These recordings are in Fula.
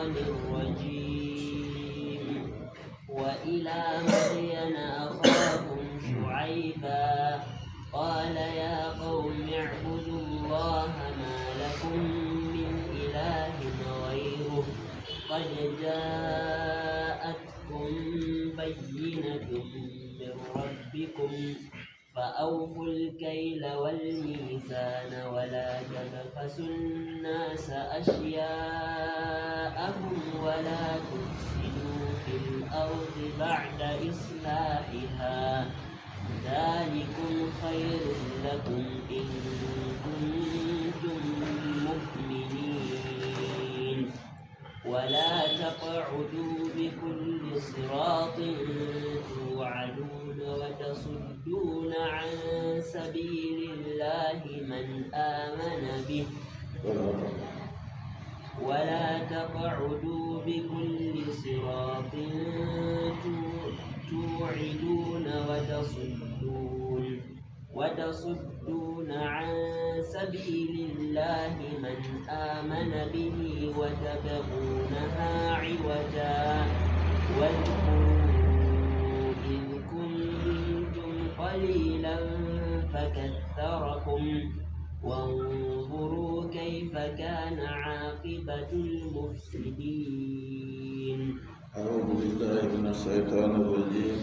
الشيطان الرجيم وإلى مدين أخاهم شعيبا قال يا قوم اعبدوا الله ما لكم من إله غيره قد جاءتكم بينة من ربكم فأوفوا الكيل والميزان ولا تبخسوا الناس أشياءهم ولا تفسدوا في الأرض بعد إصلاحها ذلكم خير لكم إن كنتم مؤمنين ولا تقعدوا بكل صراط توعدون وتصدون عن سبيل الله من آمن به ولا تقعدوا بكل صراط توعدون وتصدون عن سبيل الله من آمن به وتبغونها عوجا واذكروا إذ كنتم قليلا فكثركم وانظروا كيف كان عاقبة المفسدين. أعوذ بالله من الشيطان الرجيم.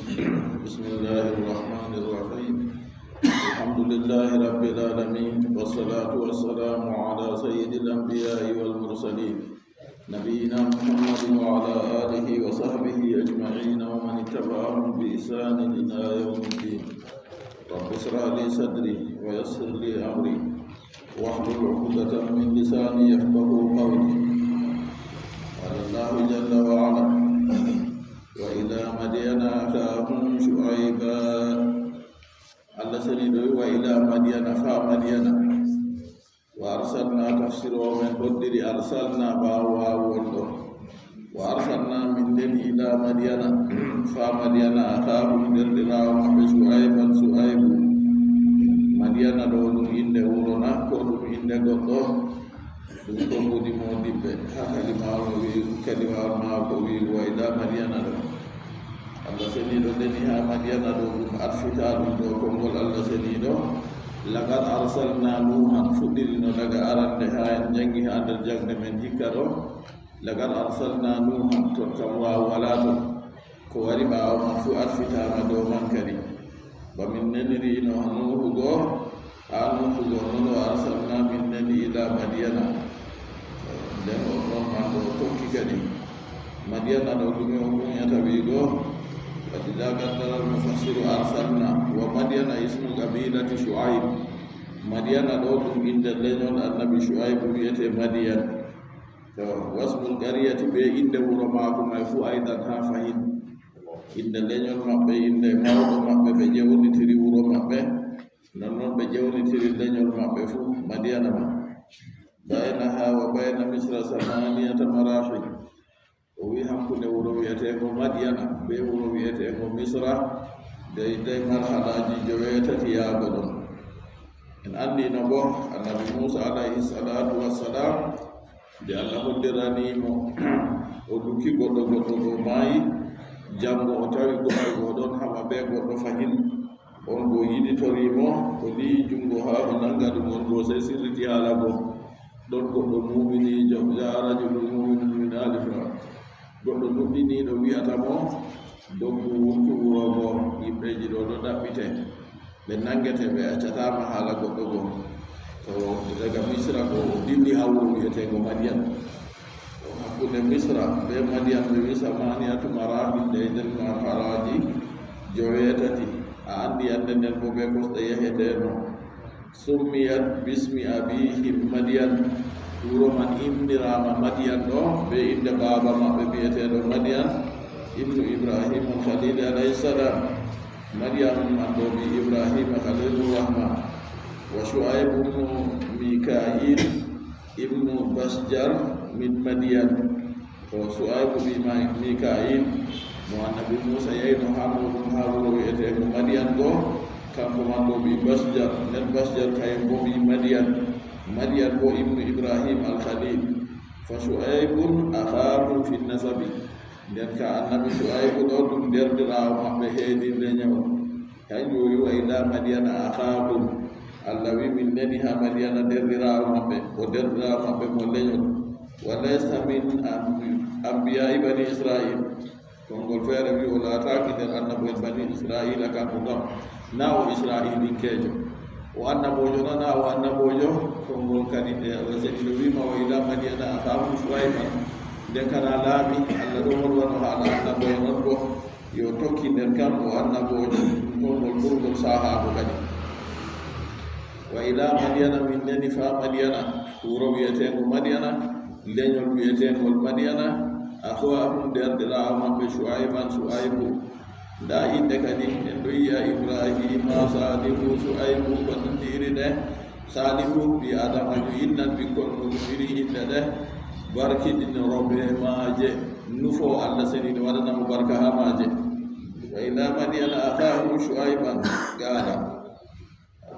بسم الله الرحمن الرحيم. الحمد لله رب العالمين والصلاة والسلام على سيد الأنبياء والمرسلين نبينا محمد وعلى آله وصحبه أجمعين ومن اتبعهم بإحسان إلى يوم الدين. رب اشرح لي صدري ويسر لي أمري واحلل عقدة من لساني يفقهوا قولي. قال الله جل وعلا وإلى مدين أخاهم شعيبا الله سنيدو وإلى مدين فمدين وأرسلنا تفسير ومن قدر أرسلنا باوا ولو وأرسلنا من دين إلى مدين فمدين أخاهم دردراهم شعيبا شعيب مدين دون إن ورونا كودم إن غدو dum ko mudi modibbe hakali mawo wi kalima ma ko wi wa ila madiana do Allah seni do deni ha madiana do dum arfita dum do ko ngol Allah seni do laqad arsalna nuhan fudirino daga arande ha jangi ha andal jagde men hikkaro laqad arsalna nuhan to kamwa wala to ko wari ba ma fu arfita ma do man kadi ba min neniri no nuhu go anu go no arsalna min neni ila madiana dan orang mampu toki kadi Madiana do dunia umumnya tabido kadidakan dalam mufassiru arsalna wa Madiana ismu qabilati Shu'aib Madiana do dum inda lenyon annabi Shu'aib biyete Madian to wasmul qaryati be inda wuro maako may fu aidan ha fahin inda lenyon mabbe inda mawdo mabbe be jewnitiri wuro mabbe non be jewnitiri lenyon mabbe fu Madiana ma bainaha wa baina misra samaniyata marahil o wi hankude wuro wiyetego Madiana be wuro wiyetego misra dey marhalaji jowetati yaago ɗon en andino bo annabi Musa alayhi salatu wassalam nde Allah hoddiranimo o dukki goɗɗo go maayi jango o tawi goɗɗo ɗon hama be goɗɗo fahin on go yiɗitorimo o li jungo ha o nanga ɗum on go sey sirriti haala go ɗon goɗɗo muminijo rajulul muminun min ali fir'aun goɗɗo ɗuɗɗiniɗo wiyatamo doggu wurtu wurogo yimɓeji ɗo ɗo ɗaɓɓite ɓe nangete ɓe accatama haala goɗɗo go to daga misra ko dilli ha wuro wiyetego Madian hakkude misra be Madian ɓe wi samaniyatu marahil de nder marhalaji jowetati a andi ande nden bo ɓe kosɗe yeheteno summiyat bismi abihim Madian wuro man indirama Madian ɗo be inde baba maɓɓe biyeteɗo Madian ibnu Ibrahim al-Khalil alayhi salam Madian man ɗo bi Ibrahim Khalilur Rahman wa Shu'aib ibnu Mikail ibnu Basjar min Madian to Shu'aib bi Mikail mo annabi Musa yeyno ha muɗum ha wuro wiyetego Madian ɗo kanko man ɗo bi Basjar nden Basjar kayen bo bi Madian bo ibnu Ibrahim al-Khalil fa Shu'aibun akhahu akhahum fi nasabi nden ka annabi Shu'aybu ɗo ɗum derdiraawo maɓɓe heedinde ñawo kanjum o wi wa ila madiyana akhahum Allah wi min neni ha madiyana derdiraawo maɓɓe o derdiraawo maɓɓe mo leñol wa laysa min ambiyai bani israil kongol feere wi o laataaki nder annabo en bani israila kanko gam na o israilinkeejo o annabojo na o annabojo kongol kadi seni no wima o ila madiyana akhahum Shu'ayban nden kana laaɓi Allah ɗo wolwano haala annabojo non bo yo tokki nder kam o annabojo kongol ɓurgol sahaago kadi wa ila madiyana min neni fa madiyana wuro wiyetengo madiyana leñol wiyetengol madiyana akhahum derdiraawo maɓɓe Shu'aybu nda inde kadi en ɗo yiya Ibrahima Salihu Shu'aybu ko nandiri ɗe Salihu ɓi adamajo innan ɓikkon ɗum iri inde ɗe barkiɗinoroɓe maaje nufo Allah seni ne waɗanamo barka ha maaje wa ila madiyana akhahum Shu'ayban gaala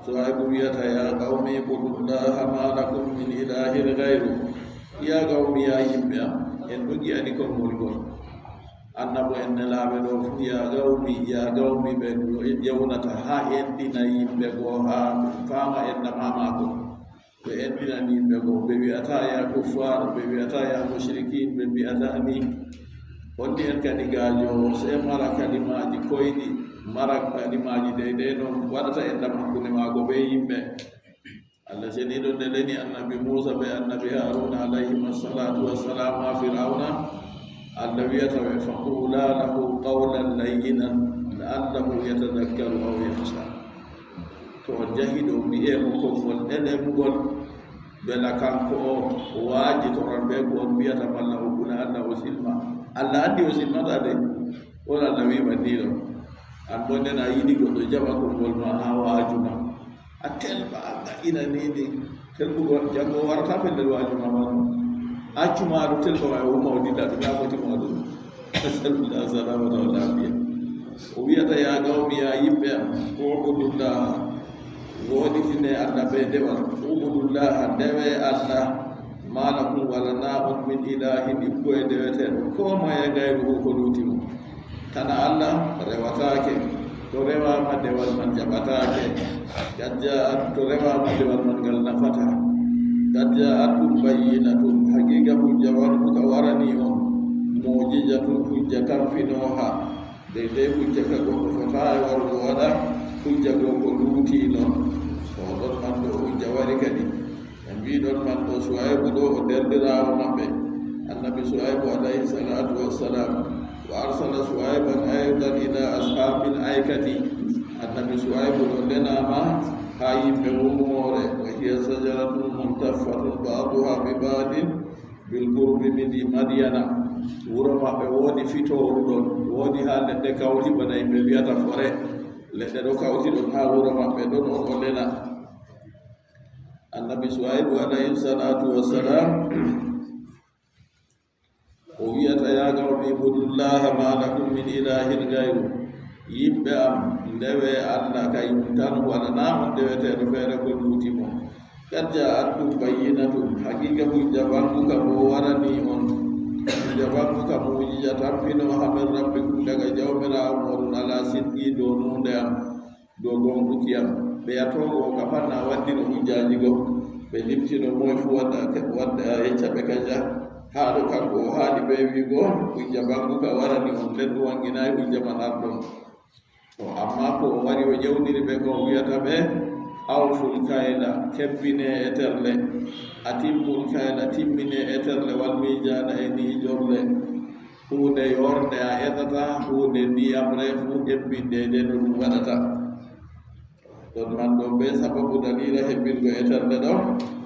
Shu'aybu wiyata ya qawmi ibudullaha ma lakum min ilahin gayru ya qawmi ya yimɓe am en ɗo gi'ani kon molgol annabo en nelaaɓe ɗo fu ya gawmi ɓe yewnata ha enɗina yimɓe goo ha faama ennamamako ɓe enɗinani yimɓe goo ɓe wiyata ya kuffar ɓe wiyata ya mushrikin ɓe mbiyata ni holli en kadi gaajowo se mara kalimaji koyɗi mara kalimaji deydey no waɗata endam hakkunde maago ɓe yimɓe Allah seniɗo nde leni annabi Musa ɓe annabi Haruna alayhim assalatu wassalam ha Fir'auna Allah wiyata ɓe faqula lahu qawlan layyinan la'allahu yatadakkaru aw yakhsha to jahi ɗo mbi'emo konngol ɗeɗemgol bela kanko o waaji toran ɓe ko on mbiyata malla o guna Allah o silma Allah andi o silmata de on Allah wima ndiɗo an bo nden a yiɗi goɗɗo jaɓa konngol ma ha waajuma a telba a ga'ina nini telbugol janngo warata pellel waajuma ma accumaɗo telba ma o wuma o dilla ɗum yamotima ɗum asalullah salamata wa lafiya o wiyata ya gawmi ya yimɓe am ubudullah woɗitine Allah ɓe ndewal ubudullah ndewe Allah malakum wala naɓon min ilahin ɗibbo e ndeweteɗo ko moye gayru ko lutimo kana Allah rewatake to rewama dewal man jaɓatake gajja to rewama dewal man ngal nafata gajja atum bayyinatum haqiqa hujja warbuka warani on mojijatun hujja kamfinoha deydey hujja ka goɗɗo fotayi wargo waɗa hujja go ko luutino so ɗon man ɗo hujja wari kadi e mbiɗon man ɗo Shu'aybu ɗo o derdirawo maɓɓe annabi Shu'aybu alayhi salatu wassalam وأرسل شعيبا أيضا إلى أصحاب الأيكة النبي شعيب لنما هاي بأمور وهي شجرة ملتفة بعضها ببعض بالقرب من مدينة ورما بودي فيتور دون ودي حال لدكاوتي بناي بياتا فوري لدكاوتي دون ها ورما بدون أولنا النبي شعيب عليه الصلاة والسلام o wiyata ya gawmi ibudullaha ma lakum min ilahin gayru yimɓe am ndewe Allah kayum tan waɗanama ndeweteɗo feere ko luutimo kad ja'atkum bayyinatum haqiqa hujja banguka mo warani on hujja banguka mujiza tampinoha min rabbikum daga jawmirawo moɗon ala sidqi dow nunde am dow gonɗuki am ɓe yatogo ka fanna waddino hujjaji go ɓe limtino moye fu wadda yeccaɓe kaja haɗo kanko o haaɗi ɓe wigo hujja banguka warani on nden ɗum wanginayi hujja man arɗon to amma ko o wari o ƴewɗiri ɓe ko wiyata ɓe awful kayla kebbine e terle atimmul kayla timmine e terle wal mijana e nijorle hunde yornde a etata hunde ndiyamre fu hebbinde nde no ɗum waɗata ɗon man ɗo ɓe sababu dalila hebbirgo e terle ɗo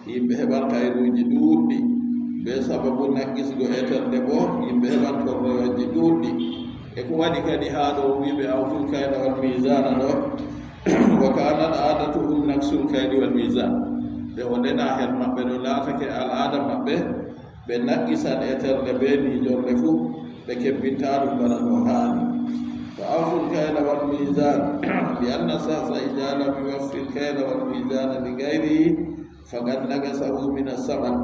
yimɓe heɓan kayruji ɗuuɗɗi be sababu naqqisgo eterde bo yimɓe heɓan torroyoji ɗuuɗɗi e ko waɗi kadi haa ɗo wiɓe awful kayla wal misana ɗo wa kana adatuhum naksul kayli wal misan ɓe o ndena hen maɓɓe ɗo laatake al'ada maɓɓe ɓe naqqisan eterde be nijorle fuu ɓe kebbinta ɗum bana no haani fa awful kayla wal misan li anna sahsa ija lam yuwaffi l kayla wal misana li gayrihi faqad nagasahu min assaman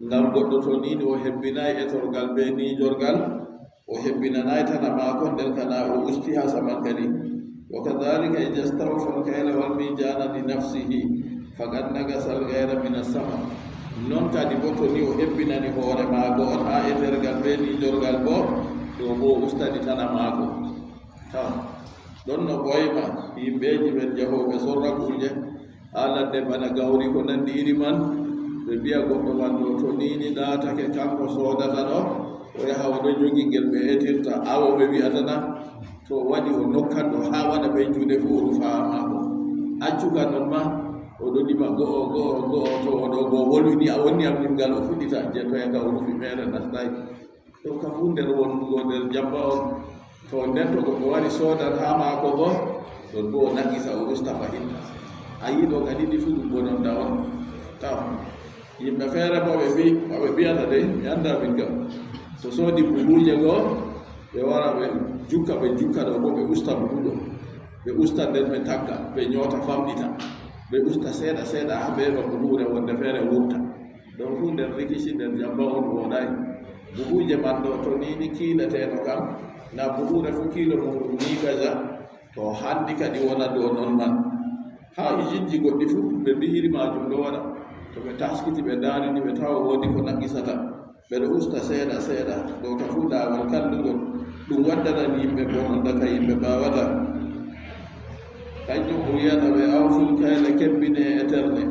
ngam goɗɗo to ni o hebbinayi e torgal be ni jorgal o hebbinanayi tana maako nden kana o usti ha saman kadi wa kadhalika ida stawfa alkayla walmijana li nafsihi faqad nagasa alghayra min assaman non kadi bo to ni o hebbinani hoore maako on ha e tergal be ni jorgal bo ɗo bo ustani tana maako taw ɗon no ɓoyma yimɓeji ɓen jahoɓe sorrakuje ha ladde bana gawri ko nandi iri man ɓe mbiya goɗɗo man ɗo to nini laatake kanko soodata ɗo o yaha oɗo jogi ngel ɓe etirta awo ɓe wiyatana to waɗi o nokkan ɗo ha waɗa ɓe juuɗe fo oɗo faamako accuka non ma oɗo ɗima go'o to oɗo go wolwini a wonni am ɗimgal o fuɗɗita je toya ka o rufi mere nastayi to ka fu nder wonnugo nder jamba on to nden to goɗɗo wari soodan ha maako bo ɗon bo o nagisa o usta fahin a yiɗo ka ɗiɗi fu ɗum bononda on taw yimɓe feere bo ɓe mbiyata de mi annda min kam so soodi buguuje goo ɓe wara ɓe jukka ɗo bo ɓe usta buguɗo ɓe usta nden ɓe tagga ɓe ñoota famɗita ɓe usta seeɗa ha ɓeeɗo buguure wonde feere wurta ɗon fu nder rikici nder jamba on woɗayi buguuje man ɗo to nini kiileteeno kam na buguure fu kiilo muɗum ni gaja to hanndi kadi wona dow non man ha ijinji goɗɗi fu ɓe mbihiri majum ɗo waɗa to ɓe taskiti ɓe daarini ɓe tawa woodi ko naqisata ɓeɗo usta seeɗa ɗo ka fu laawol kallugol ɗum waddanani yimɓe bononda ka yimɓe mbawata kanjum o wiyata ɓe awful kayla kebbine eterne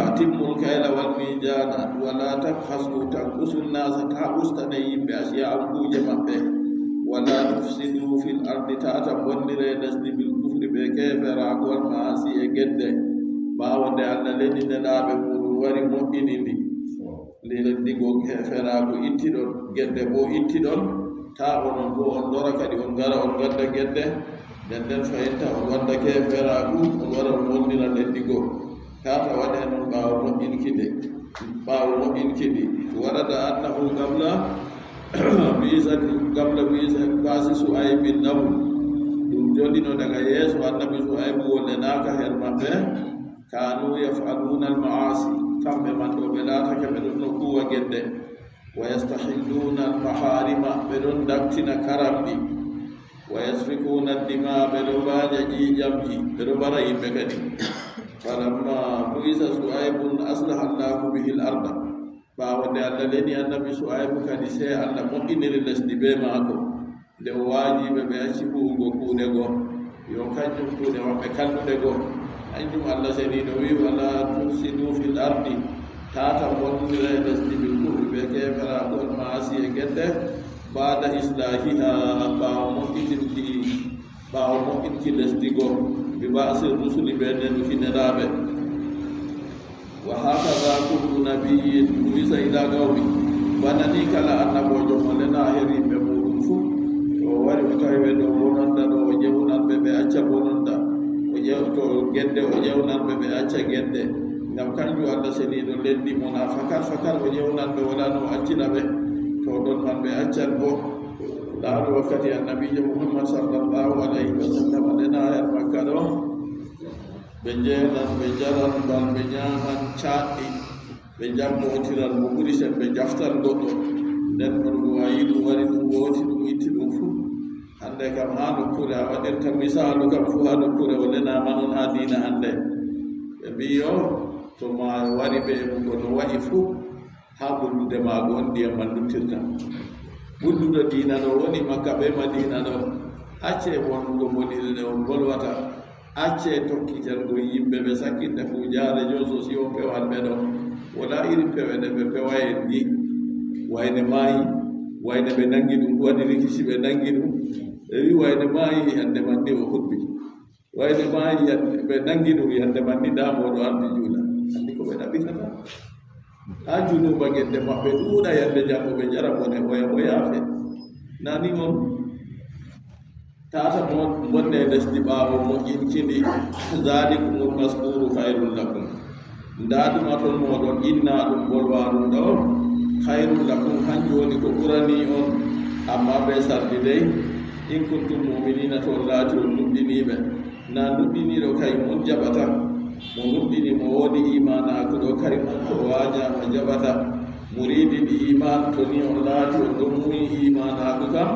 atimmul kayla wal mijana wala tabhasu tan usunnasa ta ustane yimɓe asiya ambuuje maɓɓe wala tufsidu fil ardi tata bonnire lesdi bil kufri ɓe keferaku wal maasi e gedde ɓaawo nde allah leni nelaaɓe muɗum wari moƴƴini ndi ndigo keferaku ittiɗon gedde bo ittiɗon ta onon bo on lora kadi on gara on gadda gedde nden fayinta on wadda keferaku on wara on wonnira lendigo tata waɗe noon ɓaawo moƴƴinki ndi warada annahu gabla biisa basi suaybin naw ɗum joɗino daga yeeso annabi suaybu wonde naaka her maɓɓe kanu yafaluna almaasi kamɓe man ɗo ɓe laatake ɓe ɗon no kuwa gedde wa yastahilluna almaharima ɓe ɗon daktina karamɗi wa yasfikuna dima ɓe ɗo mbaaja ƴiiƴamji ɓe ɗo mbara yimɓe kadi falamma buisa suaybun aslaha allahu bihi l arda ɓaawo nde allah leni annabi suaybu kadi se allah moƴƴiniri lesdi be maako nde o waajiɓe ɓe acci huwugo kuuɗe goo yo kanjum kuuɗe maɓɓe kalluɗe goo kanjum allah seniɗo wi wala tufsidu fil ardi tata wonnira e lesdi bil kufri ɓe kefera ɗon maasi e gedde baada islahiha ɓaawo moƴƴinki lesdi goo bi basir rusuli ɓe ndenuki nelaaɓe wa hakaza kullu nabiyyin bu'isa ila qawmi banani kala annabojo mo lena her yimɓe muɗum fu o wari o tawi ɓe ɗo bononda ɗo o ƴewnanɓe ɓe acca bononda to gedde o ƴewnanɓe ɓe acca gedde ngam kanjum allah seniɗo leddi mona fakar o ƴewnanɓe wala no accina ɓe to ɗon man ɓe accan bo laaru wakkati annabijo muhammad sallallahu alayhi wa sallam lena her makka ɗo ɓe jeenan ɓe jaran bal ɓe ñaaman caɗɗi ɓe jammotiran mo ɓuri sen ɓe jaftan goɗɗo nden on ɗum wayi ɗum wari ɗum wooti ɗum itti ɗum fuu hannde kam haa nokkure a waɗirta misalu kam fuu haa nokkure o lenama noon haa diina hannde ɓe mbi yo to ma wari ɓe ko no waɗi fuu haa ɓullude maago on ndiyam man luttirta ɓullude diina ɗo woni makka ɓe madina ɗo acce wonnugo moɗire nde on bolwata acce tokkitergo yimɓe ɓe sakkinta kujaare jososio pewal ɓe ɗo wala iri pewe ɗe ɓe pewayen ni wayne maayi wayne ɓe nangi ɗum waɗi rikici ɓe nangi ɗum ɓe wi wayne maayi hande man ni o huɓɓi wayne maayi ɓe nangi ɗum yande man ni damoɗo ardi juula andi ko ɓe ɗaɓitata ha junuba gedde maɓɓe ɗuuɗa yande jango ɓe jara bone oya o yaafe nani on tata bonne lesdi ɓaawo moƴƴinkindi zalikumul maskuru hayrul lakum ndaaduma toon moɗon inna ɗum bolwa ɗum ɗo hayrul lakum hanjum woni ko ɓurani on amma ɓe sardi dey in kuntum muminina toon laati on nuɗɗiniɓe na nuɗɗiniɗo kay on jaɓata mo nuɗɗini mo woodi imanaku ɗo kari man ko wajama jaɓata muridi ɗi iman to ni on laati on ɗon muyi imanaku kam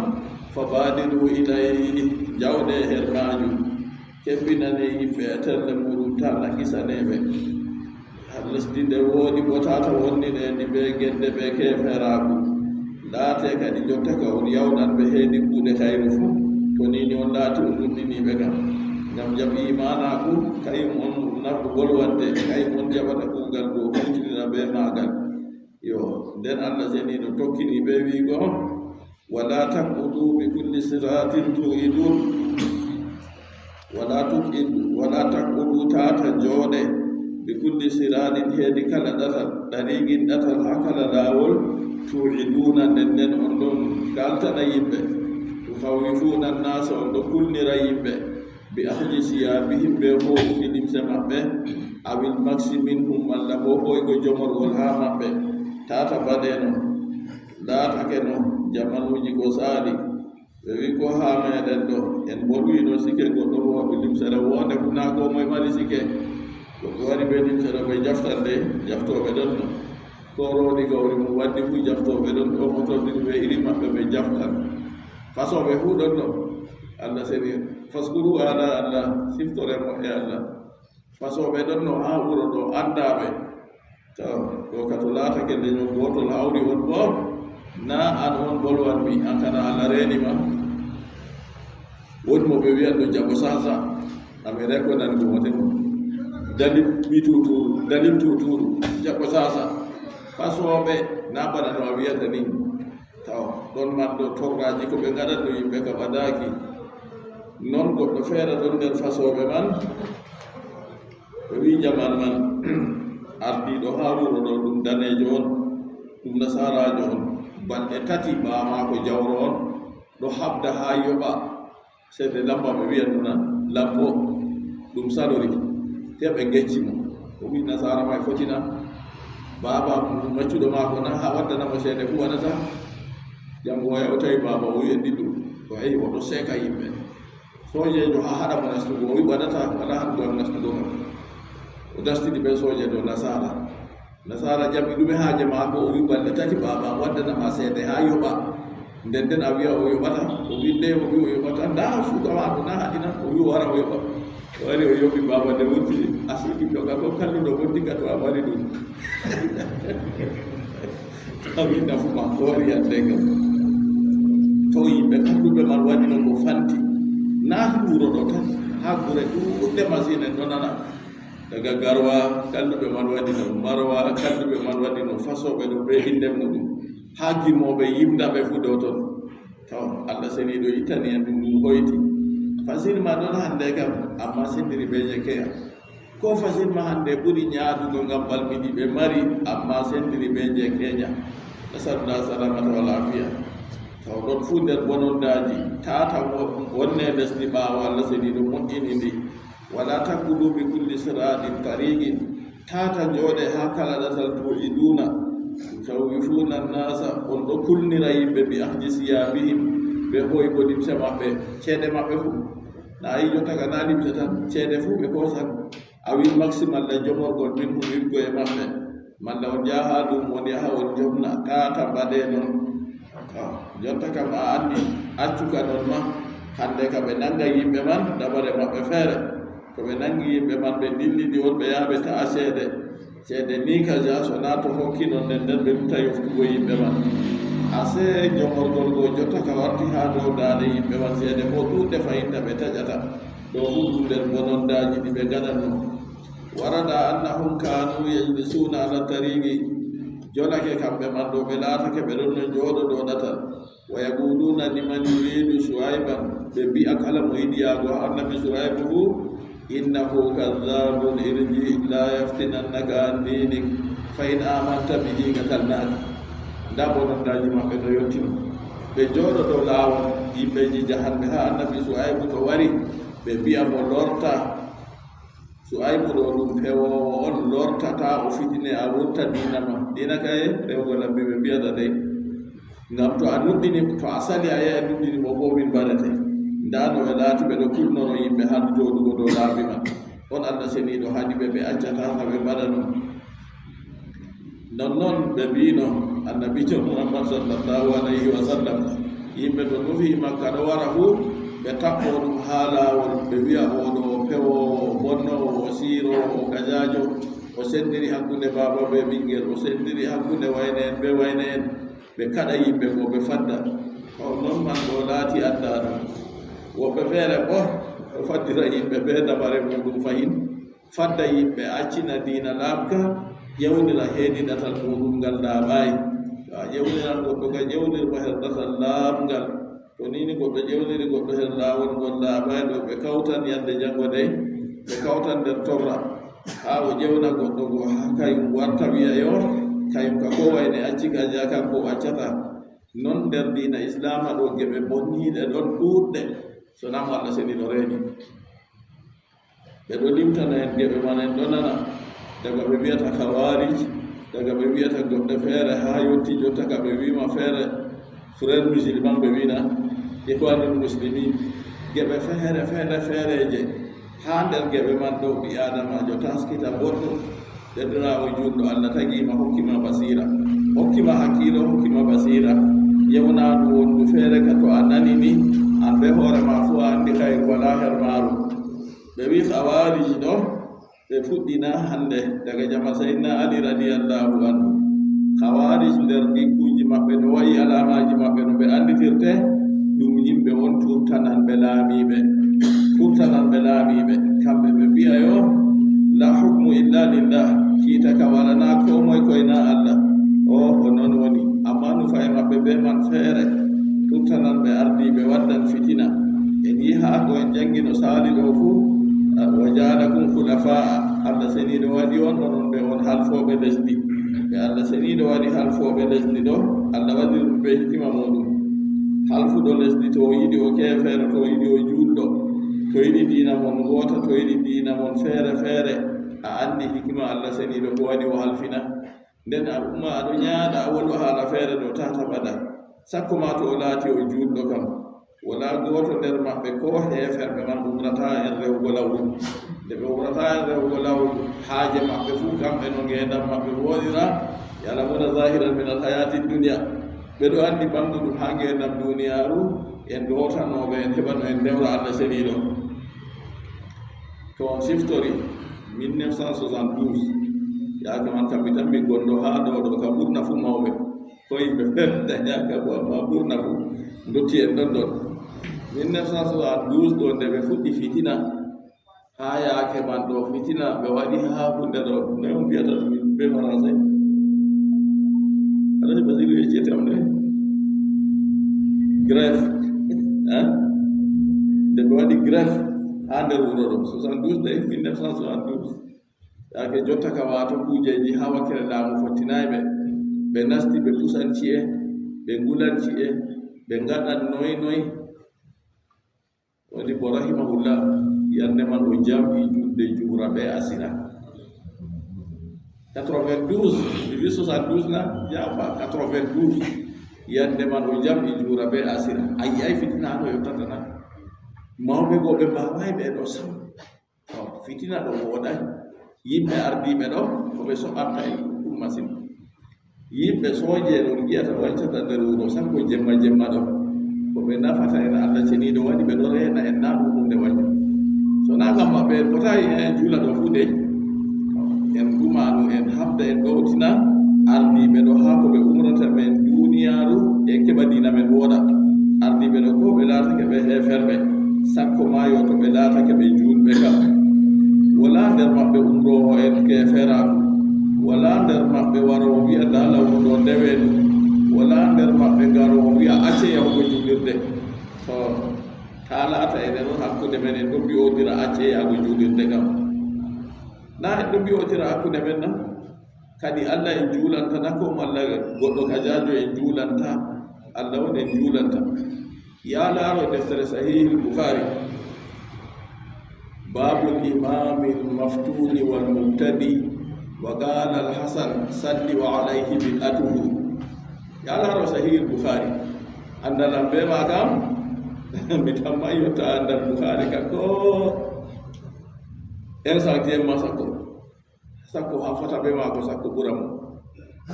fa badiru ilayhi jawɗe her majum kebbinane yimɓe e telle muɗum ta nakisaneɓe har lesdi nde woodi bo tata wonniɗendi ɓe gedde ɓe keferaku laate kadi jotta ka on yawɗanɓe heedi kuuɗe kayru fo to nini on laati on ɗuɗɗiniɓe kam ngam jaɓi imanaku kayum on nabdu wolwante kayum on jaɓata kuugal go hutinira ɓe magal yo nden allah seniɗo tokkini ɓe wigo wala taqudu bi kulli siratin tuidun wala taqudu tata jooɗe bi kulli siratin heedi kala ɗatal ɗariigin ɗatal ha kala laawol tuiduna nden on ɗon kaltana yimɓe tuhawifuna nnasa on ɗo kulnira yimɓe bi ahli siyabihim ɓe hoɓuki limse maɓɓe awil maxi minhum malla bo hoygo jomorgol ha maɓɓe tata baɗe non laatake no jamanuji ko saali ɓe wi ko ha meɗen ɗo en bolwino sike goɗɗo waɗu limsere wonde kuna ko moye mari sike goɗɗo wari ɓe limsere ɓe jaftan de jaftoɓe ɗon no ko roɗi gawri mum waddi fu jaftoɓe ɗon ɗo motordiri ɓe iri maɓɓe ɓe jaftan façoɓe fu ɗon ɗo allah seni faskuru ala allah siftore moƴƴe allah façoɓe ɗon no ha wuro ɗo andaɓe taw ɗo kato laatake leñol gotol hawri on bo na an on bolwanmi an kana allah renima woni mo ɓe wiyan ɗo jaɓo sasa amere ko nango motemo dalim mi tuturu dalim tuturu jaɓo sasa façoɓe na bana no a wiyata ni taw ɗon man ɗo torraji ko ɓe gaɗatno yimɓe ka ɓadaki non goɗɗo feere ɗon nder façoɓe man ɓe wi jaman man ardiɗo ha wuro ɗo ɗum danejo on ɗum nasarajo on balɗe tati ɓamako jawro on ɗo habda ha yoɓa seede lamba ɓe wiyatuna lampo ɗum salori te ɓe gecci mo o wi nasara may fotina baba maccuɗo mako na ha waddanamo seede fu waɗata jango waya o tawi baba o wi en ɗiɗɗum o eyi oɗo seeka yimɓe sojejo ha haɗamo nastugo o wi waɗata wala haɗugam nastugo kam o dastini ɓe soje dow nasara jaɓi ɗume haaje maako o wi balɗe tati baba waddanama seede ha yoɓa nden nden a wiya o yoɓata o wi nde o wi o yoɓata nda sugamaako na haɗina o wi o wara o yoɓa o wari o yoɓi baba nde wurtiri asiki ɗoka ko kalluɗo gondika to a mari ɗum a wi nafuma ko wari hande kam to yimɓe kalluɓe man waɗino ko fanti na wuro ɗo tan ha gure ɗuɗɗe masine ɗo nana daga garwa kalluɓe man waɗino marwa kalluɓe man waɗino façoɓe ɗo ɓe inde muɗum ha gimoɓe yimdaɓe fu ɗo ton taw allah seniɗo ittani en ɗum hoyti fasilma ɗon hande kam amma sendiri ɓe je keya ko fasilma hande ɓuri ñaadugo ngam balmiɗi ɓe mari amma sendiri ɓe je keña nasalna salamata wal afiya taw ɗon fu nder bonondaji tata wonne lesdi ɓawo allah seniɗo moƴƴini ndi wala takkudu bi kulli siratin tariqin tata jooɗe ha kala ɗatal tuiduna tawifuna nnasa on ɗo kulnira yimɓe bi ahdi siyabihim ɓe hoygo limse maɓɓe ceede maɓɓe fu na yi jottaga na limse tan ceede fu ɓe kosan awi maximal le jomorgol min hu wiggo e maɓɓe malla on jaha ɗum on yaha on jomna tata mbaɗe noon jotta kam a andi accuka noon ma hande ka ɓe nanga yimɓe man dabare maɓɓe feere ko ɓe nangi yimɓe man ɓe dillidi on ɓe yaaɓe ta'a ceede ni kaja so na to hokki noon nden nden ɓe ɗuta yoftugo yimɓe man ase jomorgol go jotta ka warti ha dow daande yimɓe man seede ko ɗuɗɗe fayinta ɓe taƴata ɗo huɗum nder bonondaji ɗi ɓe gaɗatno warada annahum kanu yajlisuna ala tariqi jolake kamɓe man ɗo ɓe laatake ɓe ɗon no jooɗo ɗo ɗatal wa yaquluna liman yuridu shuayban ɓe mbi'a kala mo yiɗi yaago ha annabi shuaybu fu innahu kadhabun irji la yaftinannaka an dinik fa in amanta bihi gatalnaka nda bonondaji maɓɓe no yottino ɓe jooɗo ɗo laawol yimɓeji jahanɓe ha annabi shuaybu to wari ɓe mbi'a mo lorta shuaybu ɗo ɗum pewowo on lortata o fitine a wurta dina ma dina kaye rewgo labbi ɓe mbiyata de ngam to a nuɗɗini to a sali a yaha nuɗɗini mo bo min mbaɗete ndano ɓe laati ɓe ɗo kulnono yimɓe han jooɗugo dow laabi man on Allah seniɗo hani ɓe accata ha ɓe mbaɗa ɗum non ɓe mbino annabijo Muhammad sallallahu alayhi wa sallam yimɓe to nufi makka ɗo wara fu ɓe taɓɓo ɗum ha lawol ɓe wiya oɗo pewo bonnowo o siiro o kajajo o sendiri hakkunde baba ɓe ɓinguel o sendiri hakkunde wayne en ɓe wayne en ɓe kaɗa yimɓe go ɓe fadda o noon man ɗo laati adda ɗum woɓɓe feere ɓo ɗo faddira yimɓe ɓe dabare muɗum fayin fadda yimɓe accina diina laabka yewnira heediɗatal muɗum ngal laaɓayi to a yewniran goɗɗo ka yewnirmo her ɗatal laabngal to nini goɗɗo ƴewniri goɗɗo her laawol ngol laaɓayi ɗo ɓe kawtan yande janngo dey ɓe kawtan nder torra haa o ƴewna goɗɗo go ha kayum warta wiya yo kayum ka ko wayne acci ka jaka ko accata non nder diina islama ɗo geɓe bonniiɗe ɗon ɗuuɗɗe so namo Allah seni ɗo reeni ɓe ɗo limtana en geɓe man en ɗo nana daga ɓe wiyata kawarij daga ɓe wiyata goɗɗe feere haa yotti jotta ka ɓe wima feere frère musulman ɓe wina ihwanul muslimin geɓe feere feereje haa nder geɓe man ɗo ɓi adamajo taskita boɗɗum ɗeɗirawo julɗo Allah tagima hokkima basira hokkima hakkilo hokkima basira yewnaɗu wondu feere ka to a nani ni an ɓe hoore ma fu a andi kayr wala her maaru ɓe wi hawariji ɗo ɓe fuɗɗina hande daga jama sayyidina Ali radiyallahu anhu hawarij nder ɗikkuji maɓɓe no wayi alamaji maɓɓe no ɓe anditirte ɗum yimɓe won turtananɓe laamiɓe kamɓe ɓe mbiya yo la hukmu illa lillah kiita ka walana ko moye koyna Allah o noon woni amma nu faye maɓɓe be man feere turtananɓe ardiɓe waddan fitina en yiha ko en janngino saali ɗo fuu wa jaalakum khulafa'a Allah seniɗo waɗi on onon ɓe on halfoɓe lesdi ɓe Allah seniɗo waɗi halfoɓe lesdi ɗo Allah waɗi ɗum ɓe hikima muɗum halfuɗo lesdi to yiɗi o keefeere to yiɗi o juulɗo to yiɗi diina mon goota to yiɗi diina mon feere feere a anndi hikima Allah seniɗo ko waɗi o halfina nden a umma aɗo ñaaɗa a wonɗo haala feere ɗo tata ɓaɗa sakko ma to o laati o juulɗo kam wala gooto nder maɓɓe ko heeferɓe man umrata en rewgo lawol nde ɓe umrata en rewgo lawol haaje maɓɓe fuu kamɓe no ngeendam maɓɓe woɗira yalamuna zahiran min alhayati dunia ɓe ɗo anndi ɓamɗuɗum haa ngeendam duniyaaru en dootanoɓe en heɓano en ndewra Allah seniɗo to on siftori 1972 yaake man kam mi tan mi gonɗo haa ɗo kam ɓurna fuu mawɓe ko yimɓe feere dañaka bo amma ɓurna fuu dotti en ɗon 1972 ɗo nde ɓe fuɗɗi fitina haa yaake man ɗo fitina ɓe waɗi haa hunde ɗo no on mbiyata ɗum be français alaji basiru yeccete am de greffe nde ɓe waɗi greffe haa nder wuro ɗo 72 de 1972 yaake jotta ka waato kuujeji haa wakkere laamu fottinayɓe ɓe nasti ɓe pusan ci'e ɓe ngulan ci'e ɓe ngaɗan noy woni bo rahimahullah yande man o jamɗi julde juura ɓe asira 92 72 na jafa 92 yande man o jamɗi juura ɓe asira ayi ay fitina no yottata na mawɓe go ɓe mbaway ɓe ɗo sam fitina ɗo woɗay yimɓe ardiɓe ɗo ko ɓe soɓanta e ɗum masine yimɓe sooje ɗon giyata wancata nder wuro sakko jemma ɗo ko ɓe nafata en Allah ceniɗo waɗi ɓe ɗo reena en na ɗum hunde wañu so na gam maɓɓe en potayi en juula ɗo fuu de en ɗumanu en habda en ɗowtina ardiɓe ɗo haa ko ɓe umrata men duniyaaru e keɓa diina men wooɗa ardiɓe ɗo ko ɓe laatake ɓe heeferɓe sakko ma yo to ɓe laatake ɓe juulɓe kam wala nder maɓɓe umrowo en keeferaku wala nder maɓɓe warowo wiya dala wuɗo ndeweenu wala nder maɓɓe garowo wiya acce yahugo juulirde to ta laata enen on hakkude men en ɗo mbi'odira acce yahugo juulirde kam na en ɗo mbi'odira hakkude men na kadi Allah en juulanta na ko Allah goɗɗo kajajo en juulanta Allah on en juulanta ya laaro deftere sahihul bukhari babul imamil maftuni wal mubtadi wa qala al hasan salli wa alayhi bid'atuhu ya laaro sahihul bukhari andalam be ma kam mi tamma yotta andal bukhari ka ko en santiemma sakko ha fota ɓe ma ko sakko ɓura mo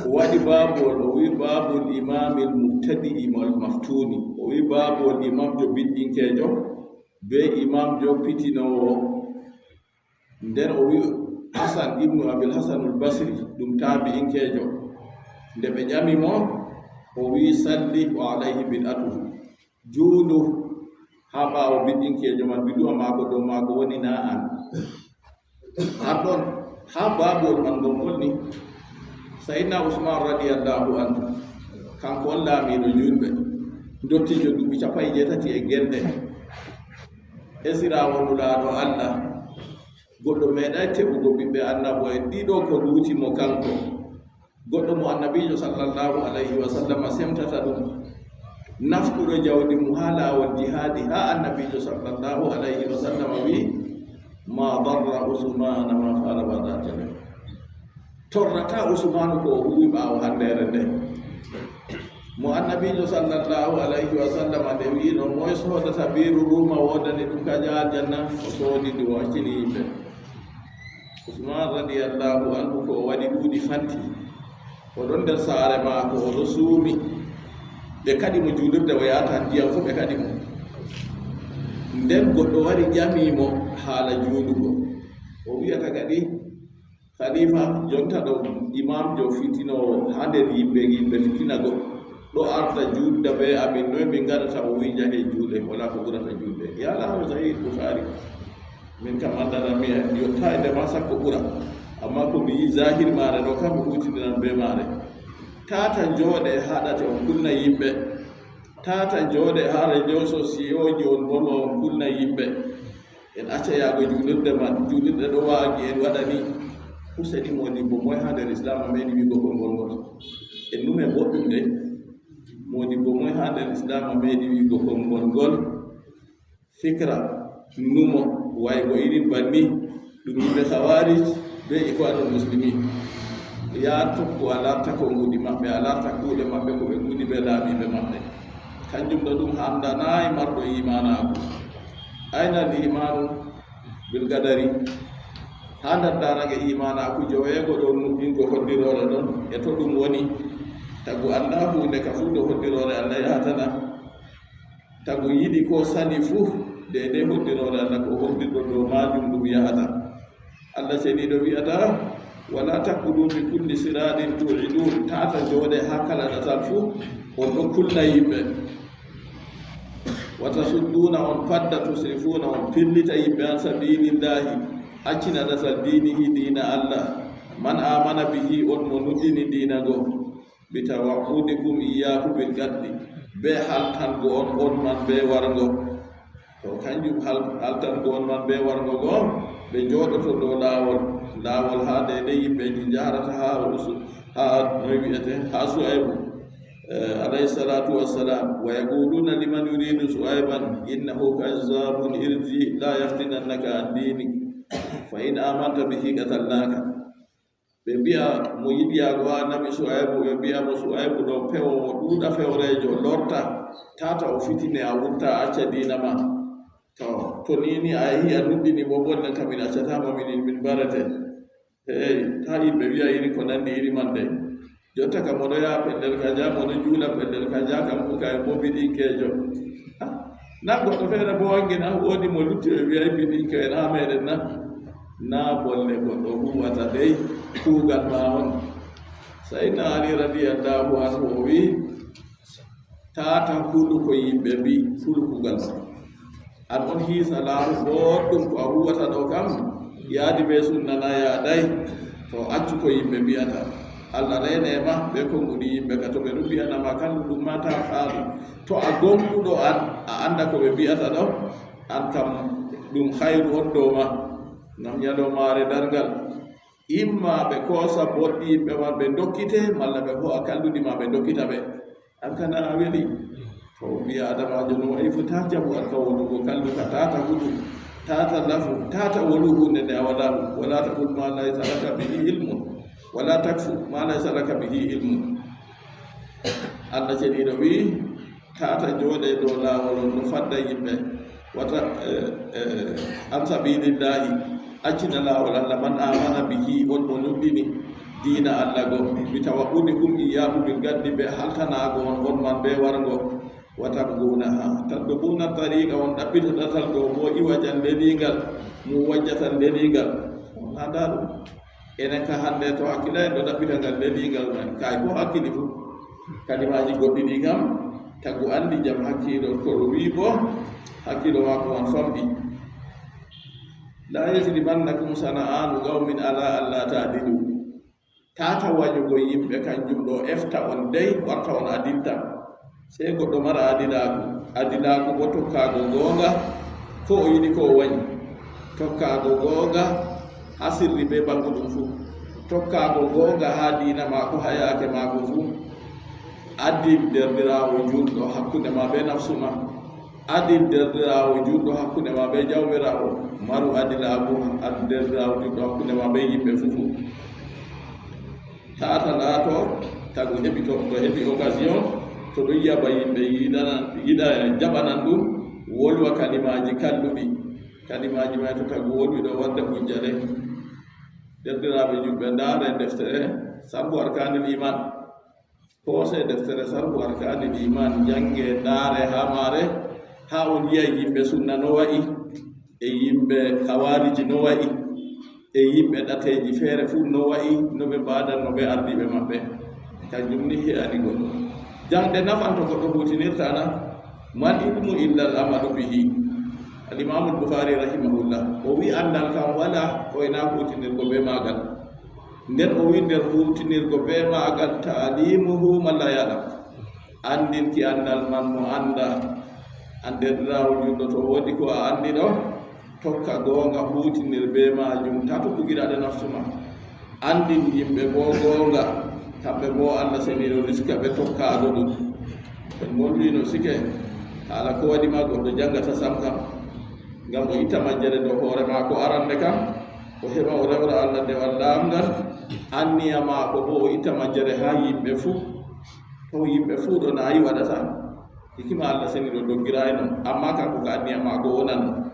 o waɗi babol o wi babul imamil mubtadi mal maftuni o wi babol imam jo biɗɗinkejo be imam jo pitinowo nden o wi hasan ibnu abil hasanul basri ɗum tabi'inkejo nde ɓe ƴami mo o wi salli wa alayhi bid'atuhu juulu ha ɓaawo biɗɗinkejo man biduwa maako dow maako woni na an har ɗon ha babol man gon golni sayidna usman radiyallahu anhu kanko on laamiɗo julɓe dottijo duuɓi 80 esirawo nulaaɗo allah goɗɗo meeɗay teɓugo ɓiɓɓe annabo en ɗiɗo ko luutimo kanko goɗɗo mo annabijo sallallahu alayhi wa sallam semtata ɗum naftuɗo jawdi mum ha laawol jihadi ha annabijo sallallahu alayhi wa sallam wi ma darra usmana ma fala ba'da jami torrata usmanu ko huwi ɓaawo handere nde mo annabijo sallallahu alayhi wa sallam nde wiino moye soodata biiru ruma wodani ɗum kaja aljanna o soodi ndi o haccini yimɓe usman radiyallahu anhu ko o waɗi ɗuuɗi fanti oɗon nder saare maako oɗo suumi ɓe kadi mo juulirde o yahata ndiyam fof ɓe kadi mo nden goɗɗo wari ƴamimo haala juulugo o wiyata kadi khalifa jonta ɗo imam jo fitinowo ha nder yimɓe fitina goɗɗo ɗo arta juulda ɓe amin noy min gaɗata o wi jahe juuɗe wala ko ɓurata juulde yalano sahih bukhari min kam andanami yotta e ndema sakko ɓura amma ko mi yi zahir maare ɗo kam mi hutidinan be maare tata jooɗe haɗate on kulna yimɓe tata jooɗe ha radio socioji on boma on kulna yimɓe en acca yaago juulirde man juulirde ɗo waagi en waɗani useni modi bo moy ha nder islam meɗi wigo ko ngolngol en nume boɗɗum de modi bo moy ha nder islam meɗi wigo ko ngolngol fikra numo waygo irin banni ɗum yimɓe khawarij be ikwanul muslimin ya tokko alarta ko ngudi maɓɓe alarta kuuɗe maɓɓe ko ɓe ngudi ɓe laamiɓe maɓɓe kanjum ɗo ɗum handanayi marɗo imanaku ayna l imanu bil gadari ha nder darage imanaku joweego ɗo nuɗɗingo hoddirore ɗon e to ɗum woni tagu anda hunde ka fuu ɗo hoddirore allah yahatana tagu yiɗi ko sani fuu dede hoddirore allah ko hoddirɗo dow majum ɗum yahata allah ceniɗo wiyata wala takkudu bi kulli siradin tu'idun tata jooɗe ha kala ɗatal fuu on ɗo kulna yimɓe wata sudduna on padda tusrifuna on pillita yimɓe an sabilillahi accina ɗatal dinihi dina allah man amana bihi on mo nuɗɗini dina goo bitawa'udikum iyyahu bil gaddi be haltango on man be wargo to kanjum haltango on man be wargo goo ɓe jooɗoto dow laawol ha dede yimɓeji jarata ha noy wiyete ha suaybu alayhi salatu wassalam wa yaquluna liman yuridu suayban innahu kazzabun irji la yaftinannaka an dinik fa in amanta bihi qatalnaka ɓe mbiya mo yiɗi yaago ha nabi suaybu ɓe mbiya mo suaybu ɗo pewo mo ɗuuɗa fewrejo lorta tata o fitine a wurta acca dina ma to nini a yehi a nuɗɗini mo bonne kamin accatama min barete hey ta yimɓe wiya iri ko nandi iri man de jotta kam oɗo yaha pellel kaja moɗo juula pellel kaja kam ko kay bo biɗinkejo na goɗɗo feere bo wangina woodi mo lutti ɓe wiya biɗinke en ha meɗen na bolle goɗɗo huwata dey kuugal ma on sayidna ali radiyallahu anhu o wi tata hulu ko yimɓe mbi hulu kuugal ma an on hiisa laamu boɗɗum ko a huwata ɗo kam yaadi ɓe sunnana yaaday to accu ko yimɓe mbiyata allah renema ɓe konguɗi yimɓe ka to ɓe ɗum mbiyanama kandu ɗum mata faalu to a gonɗuɗo an a anda ko ɓe mbiyata ɗo an kam ɗum hayru on dow ma ngam ñalomare dargal imma ɓe koosa boɗɗi yimɓe man ɓe dokkite malla ɓe ho'a kalludima ɓe dokkita ɓe an kana a weli to mbiya adamajo no wayi fo ta jaɓu an ka wonugo kalluka tata huɗu tata lafu tata wolu hunde nde a waɗamu wala taqul ma laysa laka bihi ilmun wala takfu ma laysa laka bihi ilmun allah ceniɗo wi tata jooɗe dow laawol on no fadda yimɓe wata an sabilillahi accina lawol Allah man amana bihi on mo nuɗɗini dina Allah go bi tawaqqudikum iyyahu bil gaddi be haltanago on man be wargo watabgunaha tadbuna tariqa on ɗaɓɓito ɗatal go mo iwajan leligal mo wajjatan leligal nada ɗum enen ka hande to hakkila en ɗo ɗaɓɓita ngal leligal man kay ko hakkili fu kalimaji goɗɗi ɗi kam tagu andi jam hakkilo koɗo wi bo hakkilo mako on famɗi la yajrimannakum sana'anu qawmin ala alla ta'dilu tata wañugo yimɓe kanjum ɗo efta on dey warta on adilta sey goɗɗo mara adilaku bo tokkago gonga ko o yiɗi ko o wañi tokkago gonga ha sirri be bangu ɗum fu tokkago gonga ha dina mako ha yaake mako fu addi derdirawo junɗo hakkunde ma be nafsuma addi derdirawo junɗo hakkunde ma be jawmirawo maru adilaku addi derdirawo junɗo hakkunde ma be yimɓe fufu tata laato tagu heɓi to heɓi occasion to ɗo yiyaba yimɓe yiɗa jaɓanan ɗum wolwa kalimaji kalluɗi kalimaji may to tagu wolwi ɗo wadde hujjale derdiraɓe julɓe ndaare deftere sarbu arkanil iman hoose deftere sarbu arkanil iman jange ndaare ha maare ha on yiya yimɓe sunna no wayi e yimɓe kawariji no wayi e yimɓe ɗateji feere fuu no wayi no ɓe mbadan no ɓe ardiɓe maɓɓe kanjum ni heɗani goɗɗo jangde nafan to goɗɗo hutinirtana man ilmu illa al amalu bihi al imamu al-bukhari rahimahullah o wi andal kam wala koyna hutinirgo be magal nden o wi nder hutinirgo be magal taalimuhu man la yalam andinki andal man mo anda anderɗirawo junɗo to woodi ko a andi ɗo tokka gonga hutinir be majum ta to kugiraɗe naftuma andin yimɓe bo gonga kamɓe bo Allah senino riska ɓe tokkaɗo ɗum ɓen molwino sike haala ko waɗi ma goɗɗo jangata sam kam ngam o itta majjere dow hoore mako arande kam o heɓa o rewra Allah ndewal lamgal anniya mako bo o itta majjere ha yimɓe fuu to yimɓe fuu ɗo nayi waɗata hikima Allah senino doggiray non amma kanko ko anniya mako wonano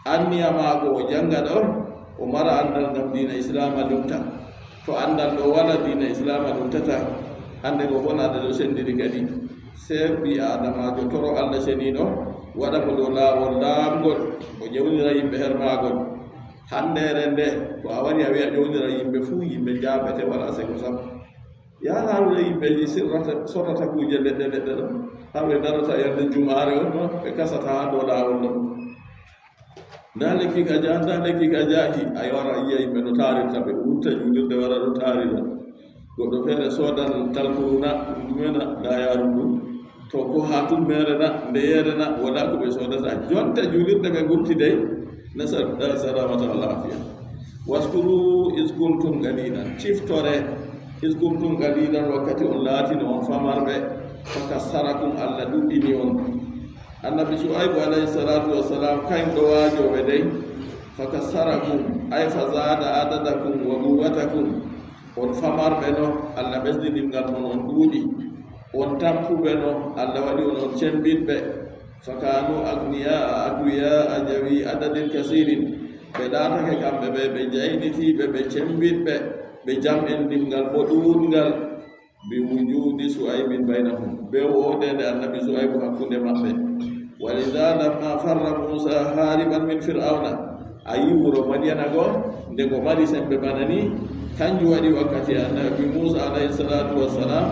anniya mako o janga ɗo o mara andal ngam dina islama lumta to andal ɗo wala dina islama lumtata hande ko wonade ɗo sendiri kadi ser ɓi adamajo toro Allah senino waɗa mo ɗo laawol laamgol o ƴewnira yimɓe her maagol handere nde ko a wari a wiya ƴewnira yimɓe fuu yimɓe jaaɓete wala sego sam yaharude yimɓeji sorrata kuje leɗɗe ɗo haɓe darata yerde jumaare on ɗon ɓe kasata ha dow laawol ɗon nda lekki ka jaahi a wara yiya yimɓe no taarirta ɓe wurta julirde wara ɗo taarira goɗɗo feere soodan talkuruna ɗumena nda yaaru ɗum to ko ha tummerena ndeyerena wala ko ɓe soodata jonte julirde ɓe gurti dey nasarɗa salamata wal afiya waskuru is kuntum qalilan ciftore is kuntum qalilan wakkati on laatino on famarɓe fakassarakum Allah ɗuɗɗini on annabi Shu'aibu alayhi salatu wassalam kañ ɗo waajoɓe dey fakassarakum ay fa zada adadakum wa quwwatakum on famarɓe no Allah ɓesdinimgal mon on ɗuuɗi on tappuɓe no Allah waɗi on cembinɓe fakanu agniya aduya ajawi adadin kasirin ɓe ɗatake kamɓe ɓe jaynitiɓe ɓe cembinɓe ɓe jam'endingal bo ɗuuɗngal bi wujudi Shu'aibin baynahum be wodede annabi Shu'aibu hakkunde maɓɓe walidha lamma farra Musa hariban min fir'auna ayi wuro Madiyana go nde ko mari sembe banani kanjum waɗi wakkati annabi Musa alayhi salatu wassalam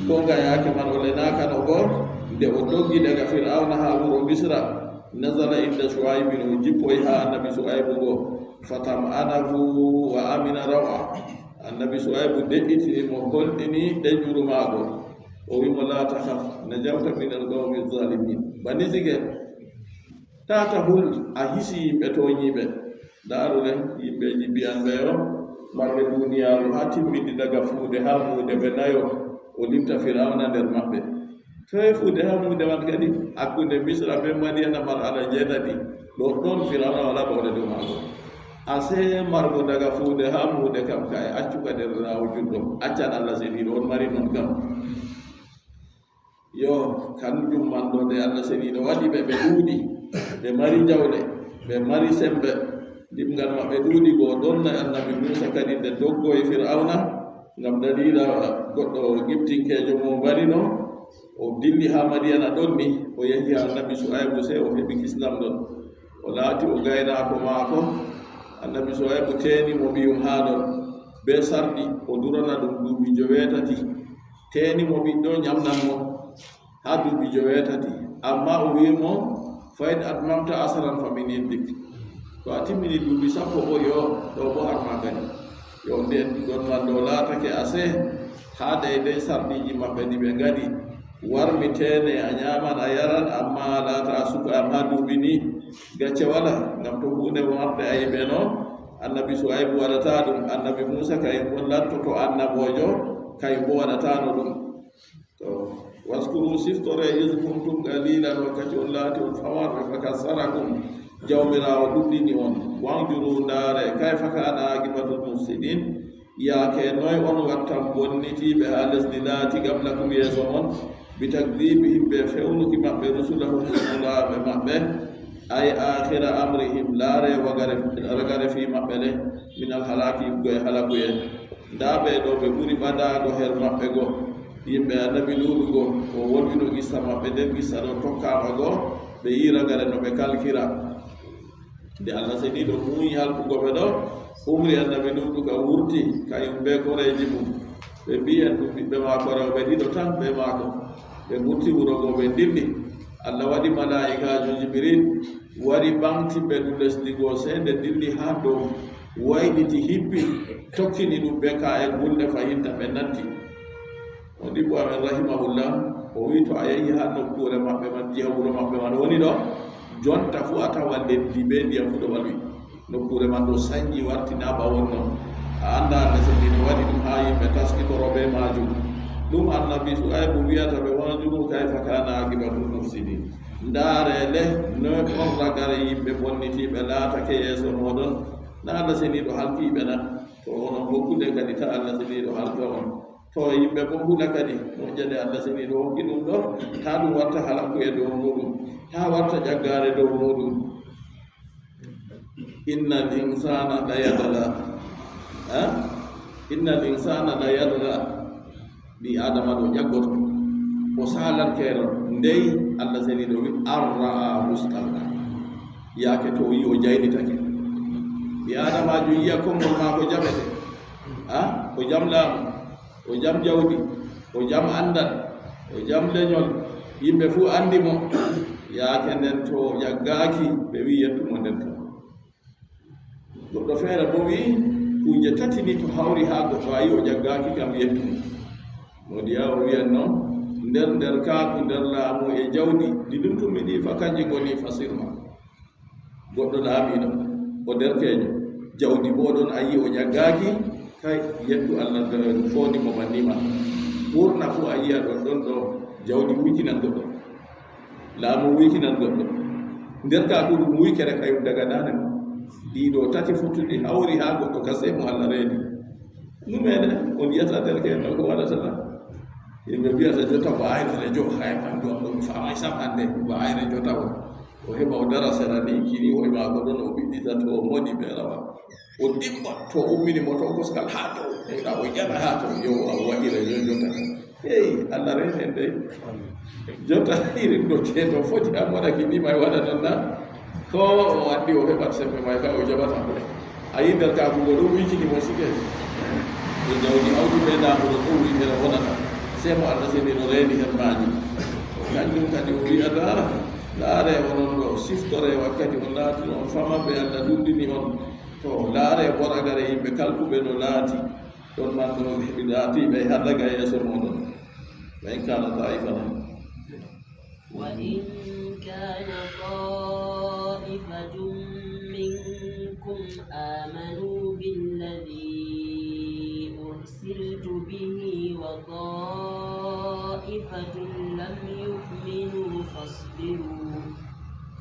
ko ngayake man o lenaka no go nde o doggi daga fir'auna ha wuro Misra nazala inda Shu'aibin o jippoy ha annabi Shu'aibu go fatam'anahu wa amina rawa annabi Shu'aibu de'iti mo holɗini ɗeƴƴuru maago o wimo la tahaf najawta min alqawmi zalimin bani sige tata hul a hisi yimɓe toñiɓe daarule yimɓeji mbiyanɓe o marɓe duniyaru ha timmidi daga fuude ha muude ɓe nayo o limta firawna nder maɓɓe toye fuude ha muude man kadi hakkunde Misra ɓe Madiyana mar ala jeenaɗi ɗo ɗon firawna wala ɓawde dow maago ase margo daga fuude ha muude kam kay accuka nder rawo juɗɗo accan Allah seniɗo on mari non kam yo kanjum man ɗo nde Allah seniɗo waɗi ɓe ɓe ɗuuɗi ɓe mari jawɗe ɓe mari sembe dimgal maɓɓe ɗuuɗi goo ɗon na annabi Musa kadi nde doggo e Fir'auna ngam dalila goɗɗo giftinkeejo mo mbarino o dilli ha Madiyana ɗon ni o yehi ha annabi Su'aybu se o heɓi kislam ɗon o laati o gaynaako maako annabi Su'aybu teeni mo ɓiyum ha ɗon be sarɗi o durana ɗum duuɓi 9 teeni mo ɓiɗɗo ñamnan mo ha duuɓi 9 amma o wimo fayin atmamta asaran fa min indik to a timmini duuɓi 10 o yo ɗo bo harma kadi yo nden ɗon man ɗo laatake ase ha daydey sarɗiji maɓɓe ɗi ɓe ngadi warmi teene a ñaman a yaran amma laata a suka am ha duuɓi ni gacce wala ngam to hunde warde a yiɓe noon annabi Su'aybu waɗata ɗum annabi Musa kayum on lattoto annabojo kayum bo waɗatano ɗum to waskuru siftore is kuntum qalilan wakkati on laati on famarɓe fakassarakum jawmirawo ɗuɗɗini on wanjuru ndaare kayfa kana aqibatul mufsidin yaake noy on wattan bonnitiɓe ha lesdi laati gablakum yeeso on bitakdibihim ɓe fewnuki maɓɓe rusulahum ulaaɓe maɓɓe ay akhira amrihim laare ragare fi maɓɓe le min alhalaki goye halakuye nda ɓe ɗo ɓe ɓuri ɓadago her maɓɓe go yimɓe annabi Luuɗu go o wolwino gissa maɓɓe nden gissa ɗo tokkama go ɓe yi ragare no ɓe kalkira nde Allah seniɗo muuyi halkugoɓe ɗo umri annabi Luuɗu ka wurti kayum be koreji mum ɓe mbiyen ɗum ɓiɓɓe maako rewɓe ɗiɗo tan ɓe maako ɓe wurti wuro go ɓe dilli Allah waɗi malaikajo Jibril wari ɓamtiɓe ɗum lesdi go se nde dilli ha dow wayɗiti hippi tokkini ɗum ɓe ka e gulɗe fahinta ɓe natti o ɗiɓɓo amen rahimahullah o wi to a yehi ha nokkure maɓɓe man jiha wuro maɓɓe man woni ɗo jonta fu a tawa leddi be ndiyam fu ɗo walwi nokkure man ɗo sañƴi wartinaba wonno a anda Allah sendino waɗi ɗum ha yimɓe taskitoro be majum ɗum annabi Su'aybu wiyata ɓe wanjuru kayfa kana aqibatul mufsidin ndaarele no on ragare yimɓe bonnitiɓe laatake yeeso moɗon na Allah seniɗo halkiɓe na to onon hokkude kadi ta Allah seniɗo halka on to yimɓe bo huɗa kadi moƴƴade Allah seniɗo hokki ɗum ɗo ta ɗum warta halakuye dow muɗum ta warta ƴaggare dow muɗum innal insana la yadra innal insana la yadra ɓi adama ɗo ƴaggoto o salan keero ndey Allah seniɗo wi arraa mustalla yaake to yi o jaynitake ɓi adamajo yiya konngol maako jaɓete o jam laamu o jam jawdi o jam andal o jam leñol yimɓe fuu andi mo yaake nden to ƴaggaaki ɓe wi yettumo nden to goɗɗo feere bo wi kuje tati ni to hawri haa goɗɗo a yi o ƴaggaaki kam yettumo modiya o wiyan noon nder kaaku nder laamu e jawdi ɗi ɗum tumi ɗi fa kanji goni fasirma goɗɗo laamiɗo o derkeejo jawdi bo ɗon a yi o ƴaggaaki kay yettu Allah fooni mo bannima ɓurna fuu a yiya ɗon ɗo jawdi wikinan goɗɗo laamu wikinan goɗɗo nder kaaku ɗum wikere kayum daga nane mo ɗiɗo tati futtuɗi hawri haa goɗɗo kase mo Allah reeni ɗumene on yiyata derkeejo ko waɗata yimɓe mbiyata jota ko ayre jo hay ɓanndu am ɗum famay sam hannde ko ayre jota o heɓa o dara sera ni kini hoye maako ɗon o ɓiɗɗita to o moɗi ɓe rawa o dimba to ummini mo to koskal haa to oɗa o ƴaɗa haa to yo a waɗire yo jota hey Allah renen de jota irin ɗo teeɗo foti a moɗaki ni may waɗa non na ko o andi o heɓat sembe may ka o jaɓata ɓe a yi nder kaakugo ɗum wikini mo sike e jawdi awdi ɓe daamuɗo ɗum witere wonata semo Allah seniɗo reeni hen maaji kanjum kadi o wiyata laare onon ɗo siftore wakkati on laati on famaɓe Allah ɗuɗɗini on to laare boragare yimɓe kalkuɓe no laati ɗon man ɗo heɓi laatiɓe haɗaga yeeso moɗon wa in kana taifatan وإن كان طائفة منكم آمنوا بالذي أرسلت به وطائفة لم يؤمنوا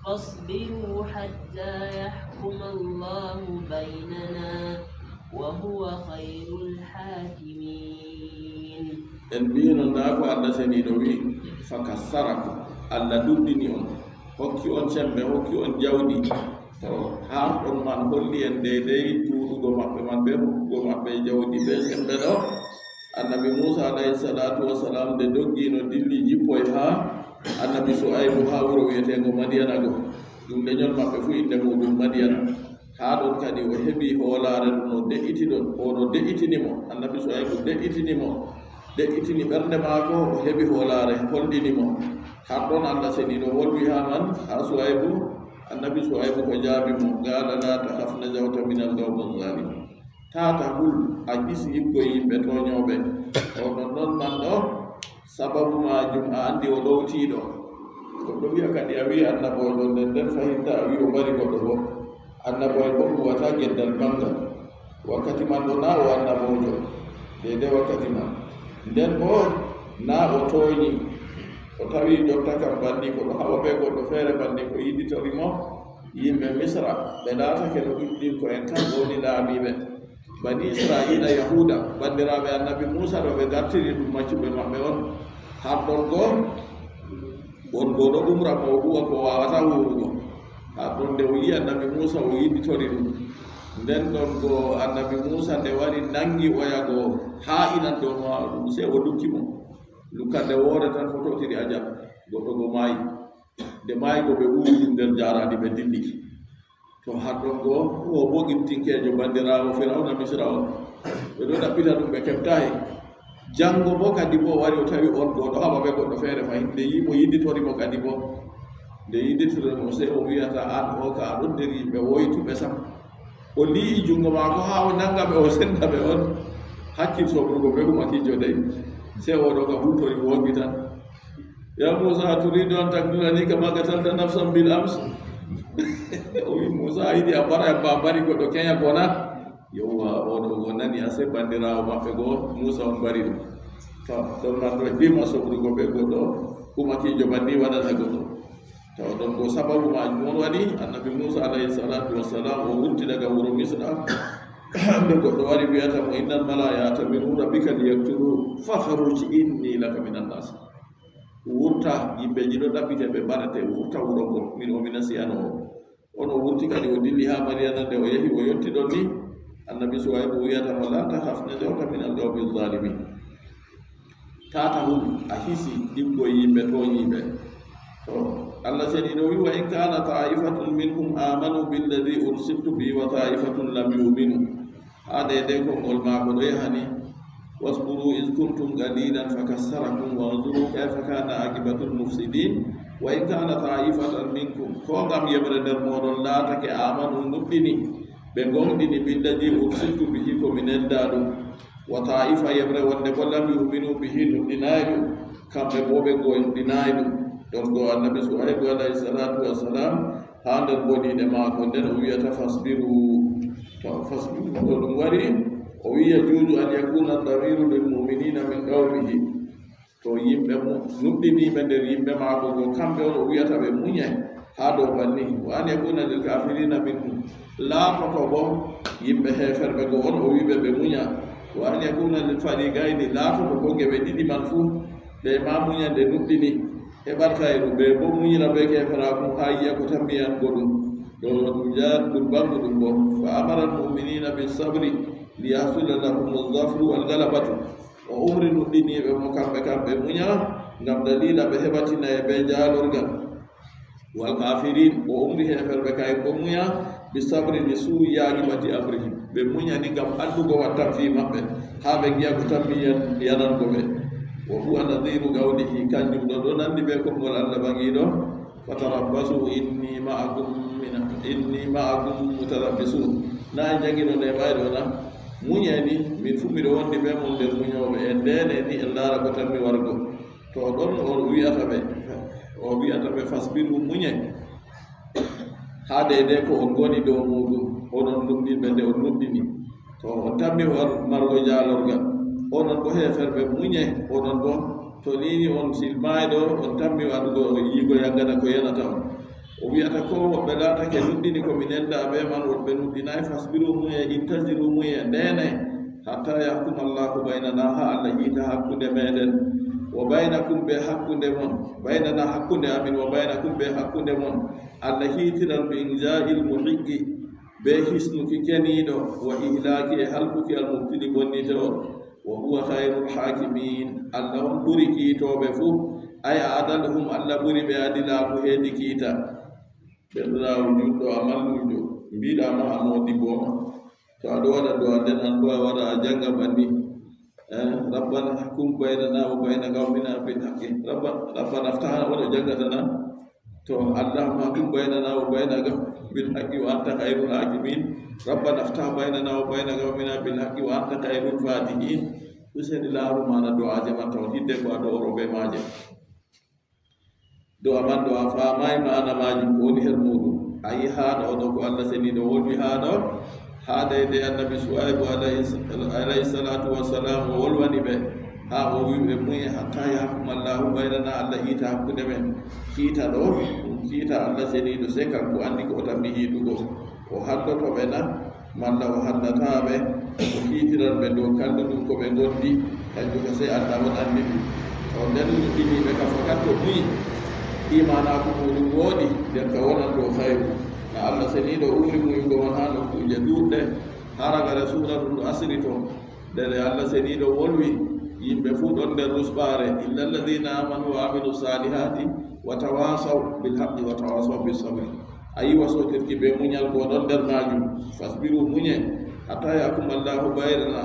فاصبروا حتى يحكم الله بيننا وهو خير الحاكمين. en mbino ndaako Allah seniɗo wi fakassarakum Allah ɗuɗɗini on hokki on sembe hokki on jawdi to ha on man holli en deydey juuɗugo maɓɓe man ɓe hokkugo maɓɓe jawdi ɓe sembe ɗo annabi Musa alayhi salatu wassalam nde doggino dilli jippoy ha annabi Su'aybu ha wuro wiyetego Madiyana go ɗum leñol maɓɓe fu inde muɗum Madiyana ha ɗon kadi o heɓi hoolare ɗum o de'iti ɗon oɗo de'itinimo annabi Su'aybu de'itini ɓernde maako o heɓi hoolare holɗinimo har ɗon Allah seniɗo wolwi ha man ha Su'aybu annabi Su'aybu ko jaabimo qala la takhaf najawta min al-qawmi zalimin tata hul a hisi yibgo yimɓe toñoɓe oɗon ɗon man ɗo sababu majum a andi o ɗowtiɗo goɗɗo wiya kadi a wi annabojo nden fahinta a wi o mari goɗɗo bo annabojo bo huwata geddal bangal wakkati man ɗo na o annabojo dede wakkati man nden bo na o tooñi o tawi jotta kam banni ko ɗo haɓa ɓe goɗɗo feere banni ko yiɗitorimo yimɓe Misra ɓe laatake no ɗuɗɗin ko en kam woni laamiɓe bani Israila Yahuda bandiraɓe annabi Musa ɗo ɓe gartiri ɗum maccuɓe maɓɓe on har ɗon goo won goɗo umra mo huwa ko wawata wurugo har ɗon nde o yi annabi Musa o yiɗitori ɗum nden ɗon go annabi Musa nde wari nangi oyago ha inan dow ɗum se o lukkimo lukkande woore tan fototiri ajab goɗɗo go maayi nde maayi go ɓe wuuri ɗum nder jarandi ɓe dilli to har ɗon go o bo gittinkejo bandirawo Firawna Misra on ɓe ɗo ɗaɓɓita ɗum ɓe keɓtayi janngo bo kadi bo wari o tawi on goɗo haɓa ɓe goɗɗo feere fayi nde yimo yiɗitorimo kadi bo nde yiɗitorimo se o wiyata an o ka aɗon nder yimɓe woytuɓe sam o li'i jungo maako ha o nangaɓe o sendaɓe on hakkil sobrugo ɓe humakijo dey se oɗo ka hutori wogi tan ya Musa turidu an takdulani kama qatalta nafsan bil ams o wi Musa yiɗi a bara ba bari goɗɗo keña kona yowa oɗo o nani a se bandirawo maɓɓe goo Musa on bari ɗum to ɗon man ɗo hima sobrugo ɓe goɗɗo humakijo banni waɗata goɗɗo taw ɗon ko sababu majum on waɗi annabi Musa alayhi salatu wassalam o wurti daga wuro Misra ɓe goɗɗo wari wiyata mo innal malayata min rabbika liyaktulu fakhruj inni laka minan nas wurta yimɓeji ɗo ɗaɓɓite ɓe mbaɗate wurta wuro ngo min omi nasiyano o ono wurti kadi o dilli ha Madiyana nde o yehi o yetti ɗon ni annabi Suwaybu wiyata mo la takhaf najawta min al-qawmi zalimin tata hum a hisi ɗiggo yimɓe toñiɓe to Allah seniɗo wi wa in kana ta'ifatun minhum amanu billadhi ursiltu bihi wa ta'ifatun lam yu'minu hade de ko ngol maako ɗo yahani wasburu iz kuntum qalilan fakassarakum wanzuru kayfa kana aqibatul mufsidin wa in kana ta'ifatan minkum ko ngam yeɓre nder moɗon laatake amanu nuɗɗini ɓe gonɗini billadhi ursiltu bihi ko mi nedda ɗum wa ta'ifa yeɓre wonde bo lam yu'minu bihi nuɗɗinayi ɗum kamɓe bo ɓe goynɗinayi ɗum ɗon go annabi Suhaybu alayhi salatu wassalam ha nder boniɗe maako nden o wiyata fasbiru to fasbiru ɗo ɗum wari o wiya juuju an yakuna damiru lil mu'minina min qawmihi to yimɓe nuɗɗiniɓe nder yimɓe maako go kamɓe on o wiyata ɓe muñe ha dow banni wa an yakuna lil kafirina minhum laapoto bo yimɓe heferɓe go on o wiɓe ɓe muña wa an yakuna lil fariqayni laatoto bo geɓe ɗiɗi man fuu ɓe ma muña nde nuɗɗini heɓarkayru ɓe bo muñira ɓe keferakum ha yiya ko tammiyan goɗum ɗo ɗum jaa ɗum bangu ɗum bo fa amara almuminina bisabri liyahsula lahum aldafru walgalabatu o umri nuɗɗiniɓe mo kamɓe muña ngam dalila ɓe heɓatina e ɓe jaalorgal walkafirin o umri heferɓe kay bo muña bisabri li suui yaqibati amrihim ɓe muñani ngam andugo wattan fi maɓɓe ha ɓe giya ko tammi yanango ɓe wa huwa nadhiru qawlihi kanjum ɗo ɗo nandi ɓe konngol Allah bangiɗo fatarabbasu inni ma'akum mutarabbisun na en jangino nde ɓayɗo na muñeni min fu miɗo wondi ɓe mon nder muñoɓe e ndene ni en laara ko tanmi wargo to ɗon o wiyata ɓe fasbiru muñe ha deyde ko on goni dow muɗum onon lumɗinɓe nde on lumɗini to on tammi margo jaalorgal onon bo heferɓe muñe onon bo to nini on silmayɗo on tammi waɗugo yigo yaggata ko yanata on o wiyata ko woɓɓe laatake nuɗɗini komi nenda ɓe man woɓɓe nuɗɗinayi fasbiru muñe intasiru muñe ndene hatta yahkuma Allahu baynana ha Allah yiita hakkude meɗen wa baynakum be hakkunde mon baynana hakkunde amin wa baynakum be hakkunde mon alla hitiran be inja'il muhiqqi be hisnuki keniɗo wa ihlaki e halkuki almubtili bonnite on wa huwa khairul hakimin alla on ɓuri kiitoɓe fuu ay adaluhum alla ɓuri ɓe adilaku heedi kiita ɓeɗorawo juɗɗo a mallumjo mbiɗama a modiboma to aɗo waɗa do anden an ɗo a waɗa a janga banni rabbana hakum baynana wa bayna qawmina bil haqqi rabbana aftah waɗo jangatana to allahumma hakum baynana wa bayna bil haqqi wa anta khairul hakimin rabbana aftah baynana wa bayna qawmina bil haqqi wa anta khairul fatihin useni laaru mana do aje man tawhidde ko ado robe maaje do aman do afa may mana maaji ko woni her muɗum ayi haada o do ko allah seni do wolwi haada haada de annabi suwaibu alayhi salatu wassalam o wolwani ɓe ha o wiɓe muye hatta yahkumallahu baynana allah hiita hakkude men kiita ɗo kiita allah seniɗo se kanko andi ko o tammi hiitugo o hallotoɓe na malla o hallataɓe o hiitiran ɓe dow kalluɗum ko ɓe gondi kanjum ko sey allah on andi ɗum to nden ɗiniɓe ka fakat to muyi imanako muɗum woɗi nden ka wonan ɗo hayru na allah seniɗo umri muyugo on ha nokkuje duɗɗe haragare suratul asri to ndele allah seniɗo wolwi yimɓe fuu ɗon nder rusɓare illa alladina amanu wa amilu salihati wa tawasaw bilhaqqi wa tawasaw bisabri ayi wasotirki ɓe muñal ko ɗon nder majum fasbiru muñe hatta yakumallahu baynana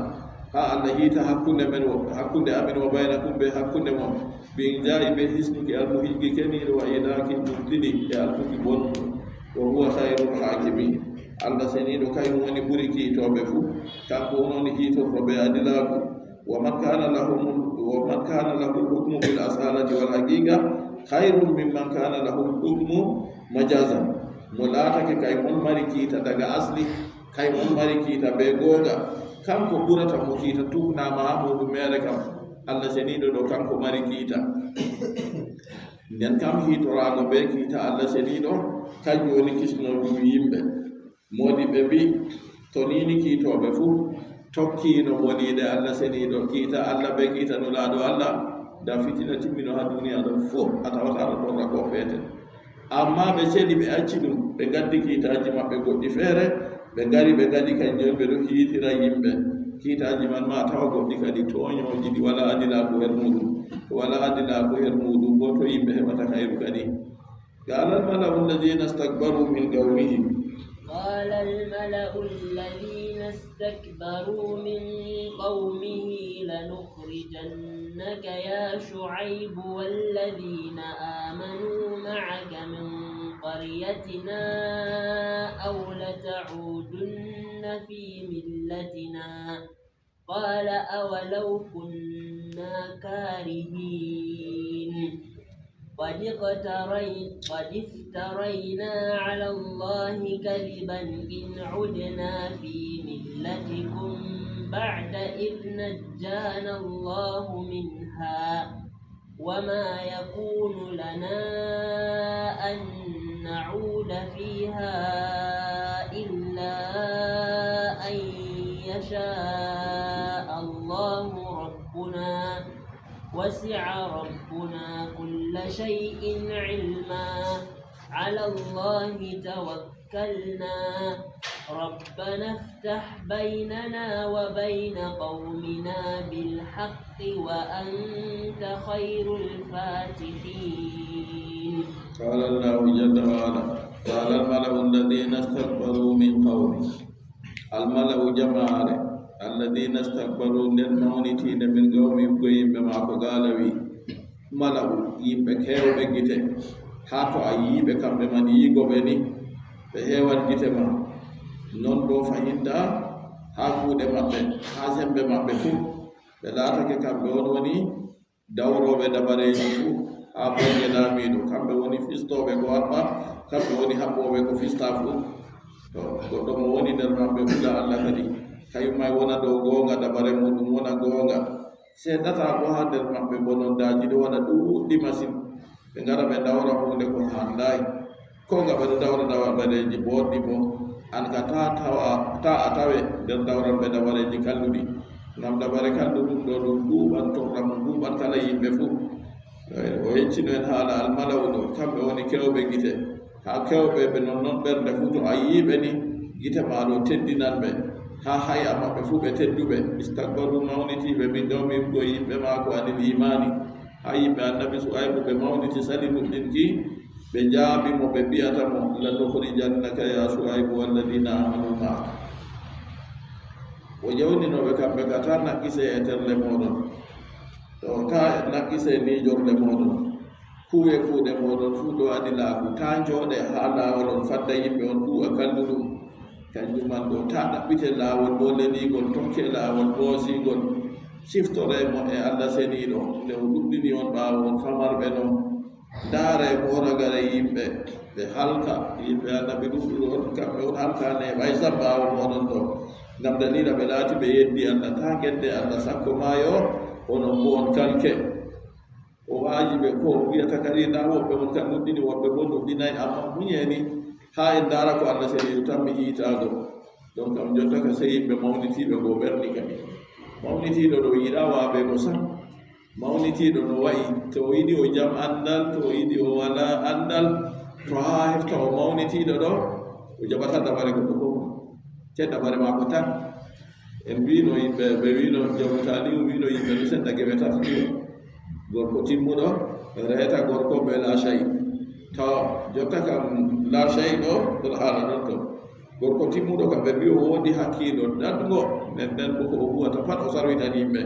ha allah hiita hakkunde men hakkunde amin wa baynakum ɓe hakkunde mon ɓin jaayi ɓe hisnuki almuhilgi keniɗo wa idaki mubtili e alkuki bonɗum wa huwa khairul hakimin allah seniɗo kañum woni ɓuri kiitoɓe fuu kanko wononi hiitorto ɓe adilaku wa man kana lahu lhukmu bil asalati wal haqiqa khairun mimman kana lahu lhukmu majazan mo laatake kay mon mari kiita daga asli kay mon mari kiita ɓe googa kanko ɓurata mo kiita tugnama ha muɗum mere kam allah seniɗo ɗo kanko mari kiita nden kam hiitorago ɓe kiita allah seniɗo kañum woni kisnoɗum yimɓe modiɓe mbi to nini kiitoɓe fuu tokkino moniɗe allah seniɗo kiita allah ɓe kiitanulaɗo allah da fitina timmino ha duniya ɗo fof a tawata aɗa torra ko feeten amma ɓe ceeɗi ɓe acci ɗum ɓe gaddi kiitaji maɓɓe goɗɗi feere ɓe ngari ɓe gadi kanjum ɓe ɗo hiitira yimɓe kiitaji man ma tawa goɗɗi kadi toñoji ɗi wala adilaku her muɗum wala adilaku her muɗum bo to yimɓe heɓata kayru kadi قال الملأ الذين استكبروا من قومه قال الملأ الذين استكبروا من قومه لنخرجنك يا شعيب والذين آمنوا معك من قريتنا أو لتعودن في ملتنا قال أولو كنا كارهين قد افترينا على الله كذبا إن عدنا في ملتكم بعد إذ نجانا الله منها وما يكون لنا أن نعود فيها إلا أن يشاء الله ربنا وسع ربنا كل شيء علما على الله توكلنا ربنا افتح بيننا وبين قومنا بالحق وأنت خير الفاتحين. قال الله جل وعلا قال الملأ الذين استكبروا من قومه الملأ جماعة الذين استكبروا للمونتين من قوم يبقين بما قالوا ملأ يبكيو بجته حتى أيب كم بمن يجو بني بهوان جته ما نندو فهيدا هاكو دمبه هازم بمبه بلا تك كم بوني دورو بدبريجو أبوه ناميدو كم بوني فيستو بقواربا كم بوني هبو بقو فيستافو كم بوني درمبه بلا الله كدي kayu may wona do gonga dabare mudum wona gonga se data ko ha der mabbe bonon daji do wona duudi masin be ngara be dawra hunde ko handai ko ngaba do dawra badeji boddi bo an ka ta atawe der dawra be dabareji kalludi ngam dabare kandu ɗum ɗo ɗum ɓuuɓan torram ɓuuɓan kala yimɓe fuu o yeccino en haala almalaw ɗo kamɓe woni kewɓe gite ha kewɓe ɓe non ɓernde fuu to a yiiɓe ni gite ma ɗo teddinanɓe ha haya maɓɓe fuu ɓe tedduɓe istakbaru mawnitiɓe min ɗo min ɗo yimɓe maako anil imani ha yimɓe annabi suaybu ɓe mawniti sali ɗumɗinki ɓe jaabimo ɓe mbiyatamo lanukhrijannaka ya suaybu walladina amanu maaka o yewninoɓe kamɓe ka ta nakkise e terle moɗon to ta nakkise nijorle moɗon kuwe kuuɗe moɗon fuu ɗo adi laaku ta jooɗe ha laawol on fadda yimɓe on fuu a kalluɗum kanjum man ɗo ta ɗaɓɓite laawol bo lenigol tokke laawol boosigol siftoremo e allah seniɗo nde o ɗuɗɗini on ɓaawo on famarɓe no ndaare moragare yimɓe ɓe halka yimɓe annabi ɗuɗɗuɗo on kamɓe on halkane ɓay sam ɓaawo moɗon ɗo ngam dalila ɓe laati ɓe yeddi allah ta gedde allah sakko maayo onon bo on kalke o waaji ɓe ko wiyata kadi nda woɓɓe on kam ɗuɗɗini woɓɓe bo ɗuɗɗinayi amma muñeni ha en ndaara ko allah seniɗo tan mi yiitaago donc kam jotta ka sey yimɓe mawnitiiɓe go ɓerni kadi mawnitiiɗo ɗo yiɗa waaɓe go sam mawnitiiɗo no wayi to o yiɗi o jam anndal to o yiɗi o wala anndal to haa hefta o mawnitiiɗo ɗo o jaɓata dabare goɗɗo fof te dabare maako tan en mbino yimɓe ɓe wino jawtaliu wino yimɓe no seɗɗa geɓe tati ɗiɗo gorko timmuɗo reeta gorko ɓe laacayi tawa jotta kam laacayi ɗo ɗon haala ɗon to gorko timmuɗo kam ɓe mbi o woodi hakkiilo ɗaɗgo nden bo ko o huwata pat o sarwitan yimɓe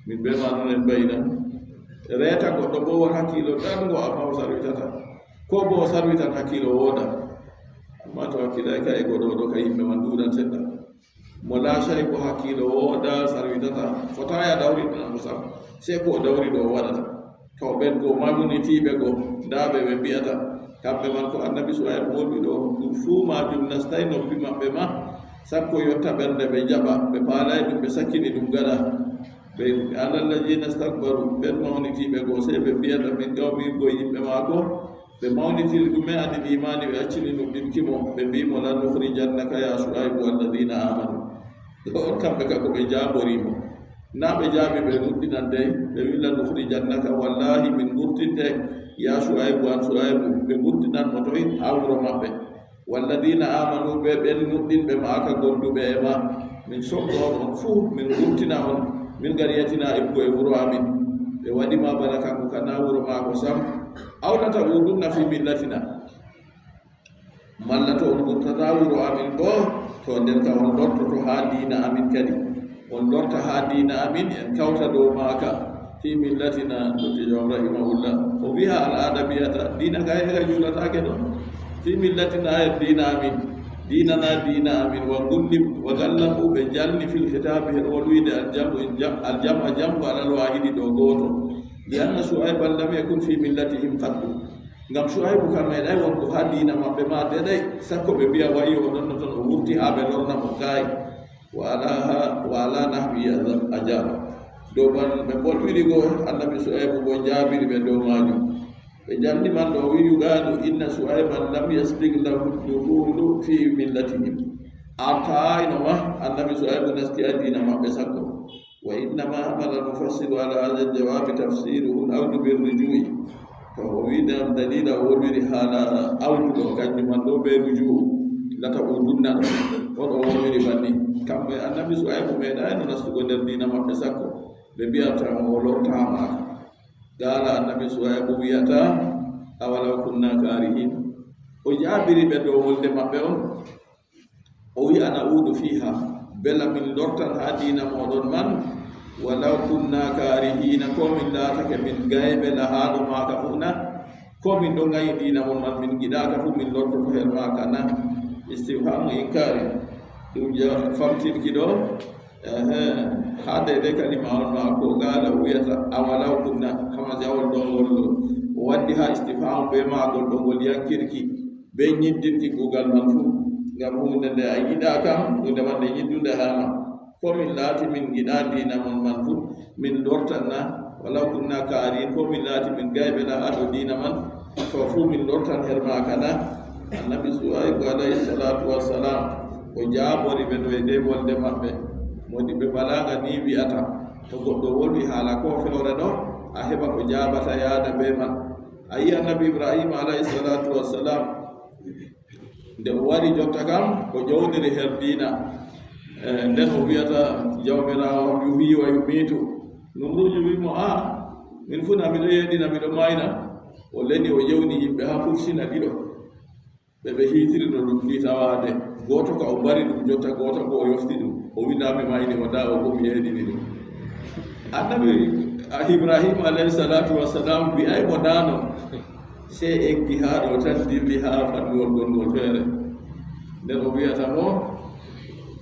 min ɓe ma noon en mbayina reeta goɗɗo bo won hakkiilo ɗaɗgo amma o sarwitata ko bo o sarwitan hakkiilo wooda amma to hakkiilay ka e goɗo ɗo ka yimɓe man ɗuuɗan seɗɗa mo laacay ko hakkiilo wooda sarwitata fotaya dawriɗonamo sam se ko o dawri ɗo o waɗata to ɓen go mamunitiiɓe go ndaaɓe ɓe mbiyata kamɓe man ko annabi suwayb wolwi ɗo ɗum fuu majum nastay noppi maɓɓe ma sakko yotta ɓernde ɓe jaɓa ɓe paalay ɗum ɓe sakkini ɗum gaɗa ɓe alallajina stakbaru ɓen mawnitiiɓe go sey ɓe mbiyata min gawmigo yimɓe maako ɓe mawnitiri ɗume anil imani ɓe accini ɗum ɗinkimo ɓe mbimo lan nukhrijannaka ya suaybu walladina amanu ɗo on kamɓe ka ko ɓe jaaborimo na ɓe jaabi ɓe nuɗɗinan dey ɓe wi lan nukhrijannaka wallahi min gurtinte ya suaybu an suaybu ɓe gurtinan mo toy ha wuro maɓɓe walladina amanu ɓe ɓen nuɗɗinɓe maaka gonduɓe e ma min soɓɗo on on fuu min gurtina on min gariyatina ibgo e wuro amin ɓe waɗima bana kanko kana wuro maako sam awlata udunna fi millatina malla to on gurtata wuro amin bo to nden ka on lortoto ha diina amin kadi on lorta ha diina amin en kawta dow maaka fi millatina dottijo rahimahullah o wiha al'ada biyata diina ka hega juulatake ɗon fi millatina e diina amin diinana diina amin wa gullim wa gallamu ɓe jalni fil hitabe hen wolwide aljam a jamgo alal wahidi ɗo gooto lianna suayban lam yakun fi millatihim qattu ngam suaybu kam meeɗay wonko ha diina maɓɓe ma deɗay sakko ɓe mbiya wayi o ɗonno toon o wurti ha ɓe lorna mo kaayi wa ala nahwi ajaba dow man ɓe bolwiri go annabi suaybu bo jaabiri ɓe dow majum ɓe jalni man ɗo wi yugaadu inna suayban lam yasbik lahu duhulu fi millatihim artaayno ma annabi suaybu nasti a diina maɓɓe sakko wa innama hamala mufassiru ala hada aljawabi tafsiruhu awdu birrujui to o winam dalila o wolwiri haala awduɗo kanjum man ɗo ɓe rujuu lata o dunnaɗo on o wolwiri banni kamɓe annabi suaybu meeɗayno nastugo nder diina maɓɓe sakko ɓe mbiyata o lortamaaka gaala annabi suaybu wiyata awalaw kunna karihin o jaabiri ɓe dow wolde maɓɓe on o wi ana uudu fiha bela min lortan ha diina moɗon man walaw kunna karihina ko min laatake min gayɓe lahaɗo maaka fuu na ko min ɗo gayi diina mon man min giɗaka fuu min lortoto her maaka na istifhamu inkari ɗum famtirki ɗo ha dede kalima on maako gaala o wiyata awalaw kunna hama jawol ɗo ngol o waddi ha istifhamu be maagol ɗo ngol yankirki be ñiddinki kuugal man fuu ngam hunde nde a yiɗa kam hunde man nde yiddunde hama ko min laati min giɗa diina mon man fuu min lortanna walaw kunna kaarin ko min laati min gayɓe la haɗo diina man to fuu min lortan her maaka na annabi suaybu alayhi salatu wassalam o jaabori ɓe ɗo e nde wolde maɓɓe modi ɓe balaga ni wi'ata to goɗɗo wolwi haala ko fewre ɗo a heɓa ko jabata yaada be man. A yi annabi ibrahima alayhi salatu wassalam nde o wari jotta kam o ƴowdiri her diina nden o wiyata jawmirawo yuhi wa yumitu. Numruju wimo min fu na miɗo yeeɗina miɗo mayna. O leni o yewni yimɓe ha pursina ɗiɗo ɓeɓe hiitirino ɗum fiitawade. Goto ka o mbari ɗum jotta, goto ko o yofti ɗum o winami mayni o da o komi yeeɗini ɗum. Annabi ibrahima alayhi salatu wassalam wi'ay mo danon sey eggi ha ɗo tan dilli ha fannuwol gonngol feere. Nden o wiyata mo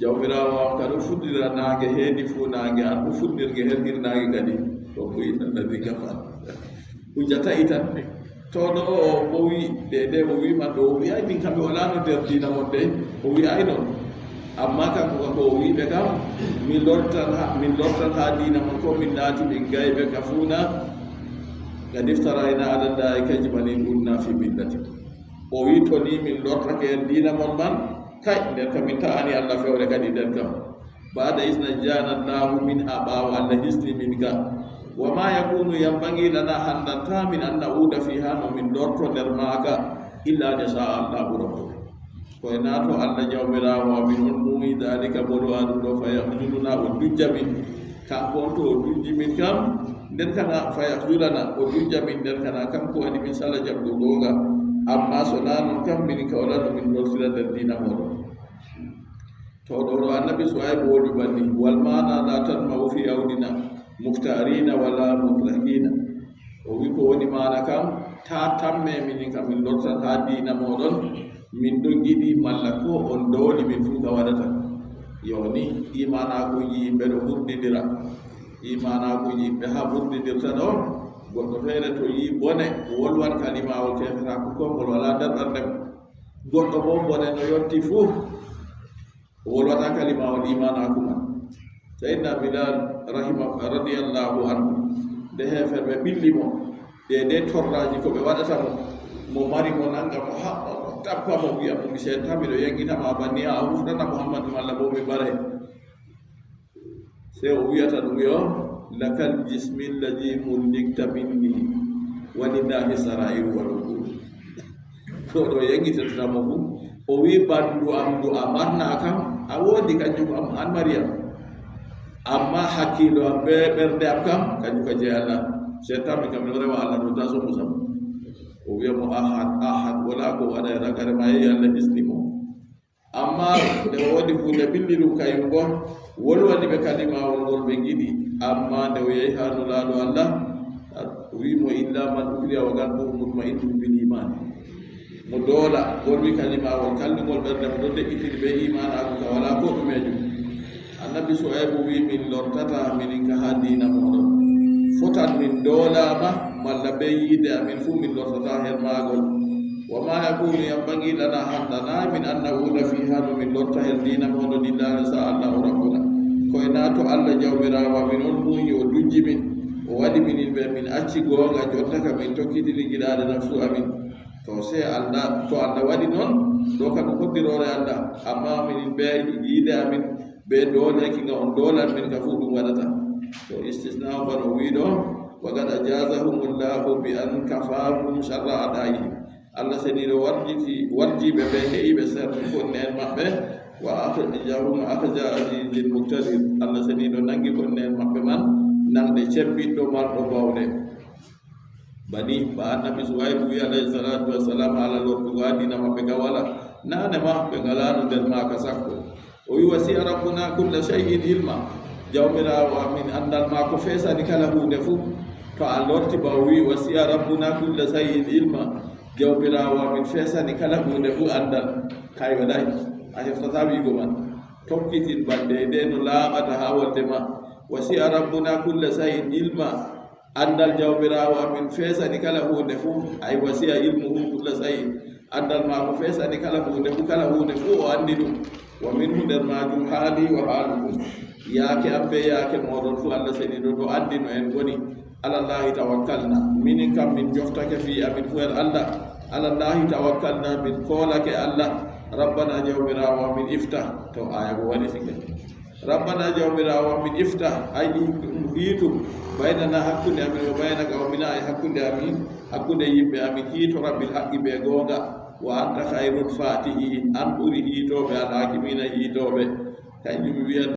jawmirawo am kaɗo fuɗɗira naange heedi fuu naange an ɗo fuɗɗirge her hirnaange kadi to ɓoyi alladi kafan hujjata itan to ɗo o ɓowi dede o wiman ɗo o wi'ay min kam mi walano nder diina mon de o wi'ay noon, amma kanko kako o wiɓe kam min lortan ha diina mon ko min naati min gayɓe ka fuuna qad iftarayna ala llahi kadiban in kunna fi millati. O wi to ni min lortake en diina mon man kay nden kam min ta'ani allah fewre kadi nden kam ba'da isna jana llahu min ha ɓaawo allah hisni min ga wa ma yakunu yambagi lana handanta min an na'uda fiha no min lorto nder maaka illa ne sa allahu rabbuna. Koye naato allah jawmirawo amin on muyi dalika bolo aɗum ɗo fa yahjuluna o dujja min kanko on to o dujji min kam nden kana fa yahjulana o dujja min nden kana kanko adi min sala jaɓgo gonga. Amma so na non kam min kawlano min lortira nder dina moɗon. To ɗo annabi Suhaybu woni banni wal mana la tanma'u fi awdina muftarina wala mukrahina. O wi ko woni mana kam ta tamme min kam min lortat ha dina moɗon min ɗon giɗi malla ko on dowli min fu ka waɗata. Yoni imanakuji yimɓe ɗo ɓurdidira, imanakuji yimɓe ha ɓurdidirta ɗo. Goɗɗo feere to yi bone wolwan kalimawol kefetako kongol wala darɗardem. Goɗɗo bo bone no yotti fuu o wolwata kalimawol imanaku man. Sayyidina Bilal radiyallahu anhu nde heferɓe ɓilli mo de torraji ko ɓe waɗata mo mari mo nanga mo haɓɓa mo tappa mo wiya mo mi senta miɗo yengitama banni a hufnana Muhammadu malla bo mi bare. Sey o wiyata ɗum yo lakal jismillaji mullikta minni walillahi sarairu wal uqul. To ɗo yengitatamo fu o wi ɓandu am ndu a marna kam a woodi kanjum am an Mariam, amma hakkilo am be ɓernde am kam kanjum ka je Allah. Settami kam no rewa Allah ɗo taso musam. O wiya mo ahad wala ko waɗa e ragare ma yehi Allah hisni mo. Amma nde woodi hunde ɓilli ɗum kayum bo wolwani ɓe kalimawol ngol ɓe giɗi. Amma nde o yehi ha nulaaɗo Allah wimo illa man ukriya wa qalbuhu mutma'innun bil iman. Mo doola wolwi kalimawol kallugol ɓernde mo ɗo deƴƴitiri ɓe imanaku ka wala ko ɗumejum. Annabi Suhaybu wi min lortata minin ka ha diina moɗon. Fotan min doolama malla be yiide amin fu min lortata her maagol. Wa ma yakunu yambagi lana handana min an na'uda fiha no min lorta her diina moɗon illa ne sa allahu rabbuna. Koye naato allah jawmirawo min on muyi o dujji min o waɗi minin ɓe min acci goonga jotta ka min tokkitiri giɗaade nafsu amin. To se allah to allah waɗi noon ɗo kam hoddirore allah, amma minin ɓe yiide amin ɓe dooleki nga on doolan min ka fu ɗum waɗata. To istisna ban o wi ɗo wa qad ajazahumullahu bi an kafahum sharra adayi. Allah seniɗo warjiɓe ɓe heyiɓe serti fonne en maɓɓe wa akhrijahum akhja azizil muqtadir. Allah seniɗo nangi fonne en maɓɓe man nangde cebbiɗɗo marɗo bawɗe. Bani ba annabi Suhaybu wi alayhi salatu wassalam ala lortugo ha dina maɓɓe ga wala nane ma ɓe ngalano nder maka sakko. O wi wasi'a rabbuna kulla shay'in ilma. Jawmirawo amin andal ma ko feesani kala hunde fu. To a lorti ba o wi wasi'a rabbuna kulla shay'in ilma, jawmirawo amin feesani kala hunde fu andal. Kay waɗay a heftata wiigo man tokkitin balde de no laaɓata ha wolde ma. Wasi'a rabbuna kulla shay'in ilma, andal jawmirawo amin feesani kala hunde fu. Ay wasi'a ilmuhu kulla shay'in, andal ma ko feesani kala hunde fu o andi ɗum. Wa minhu nder majum haali wa haalukum, yaake ambe yaake moɗon fu Allah seniɗo ɗo andi no en goni. Alallahi tawakkalna, minin kam min joftake fi amin fu en Allah. Alallahi tawakkalna, min koolake Allah. Rabbana jawmirawo min iftah. To aya go waɗi sike rabbana jawmirawo min iftah ay hiitu baynana hakkunde amin wa baynaka wa mina ay hakkunde amin hakkunde yimɓe amin hiito rabbil haqqi ɓe goonga wa anta hayrul fatihin an ɓuri hiitoɓe al hakimina hiitoɓe kañum wiya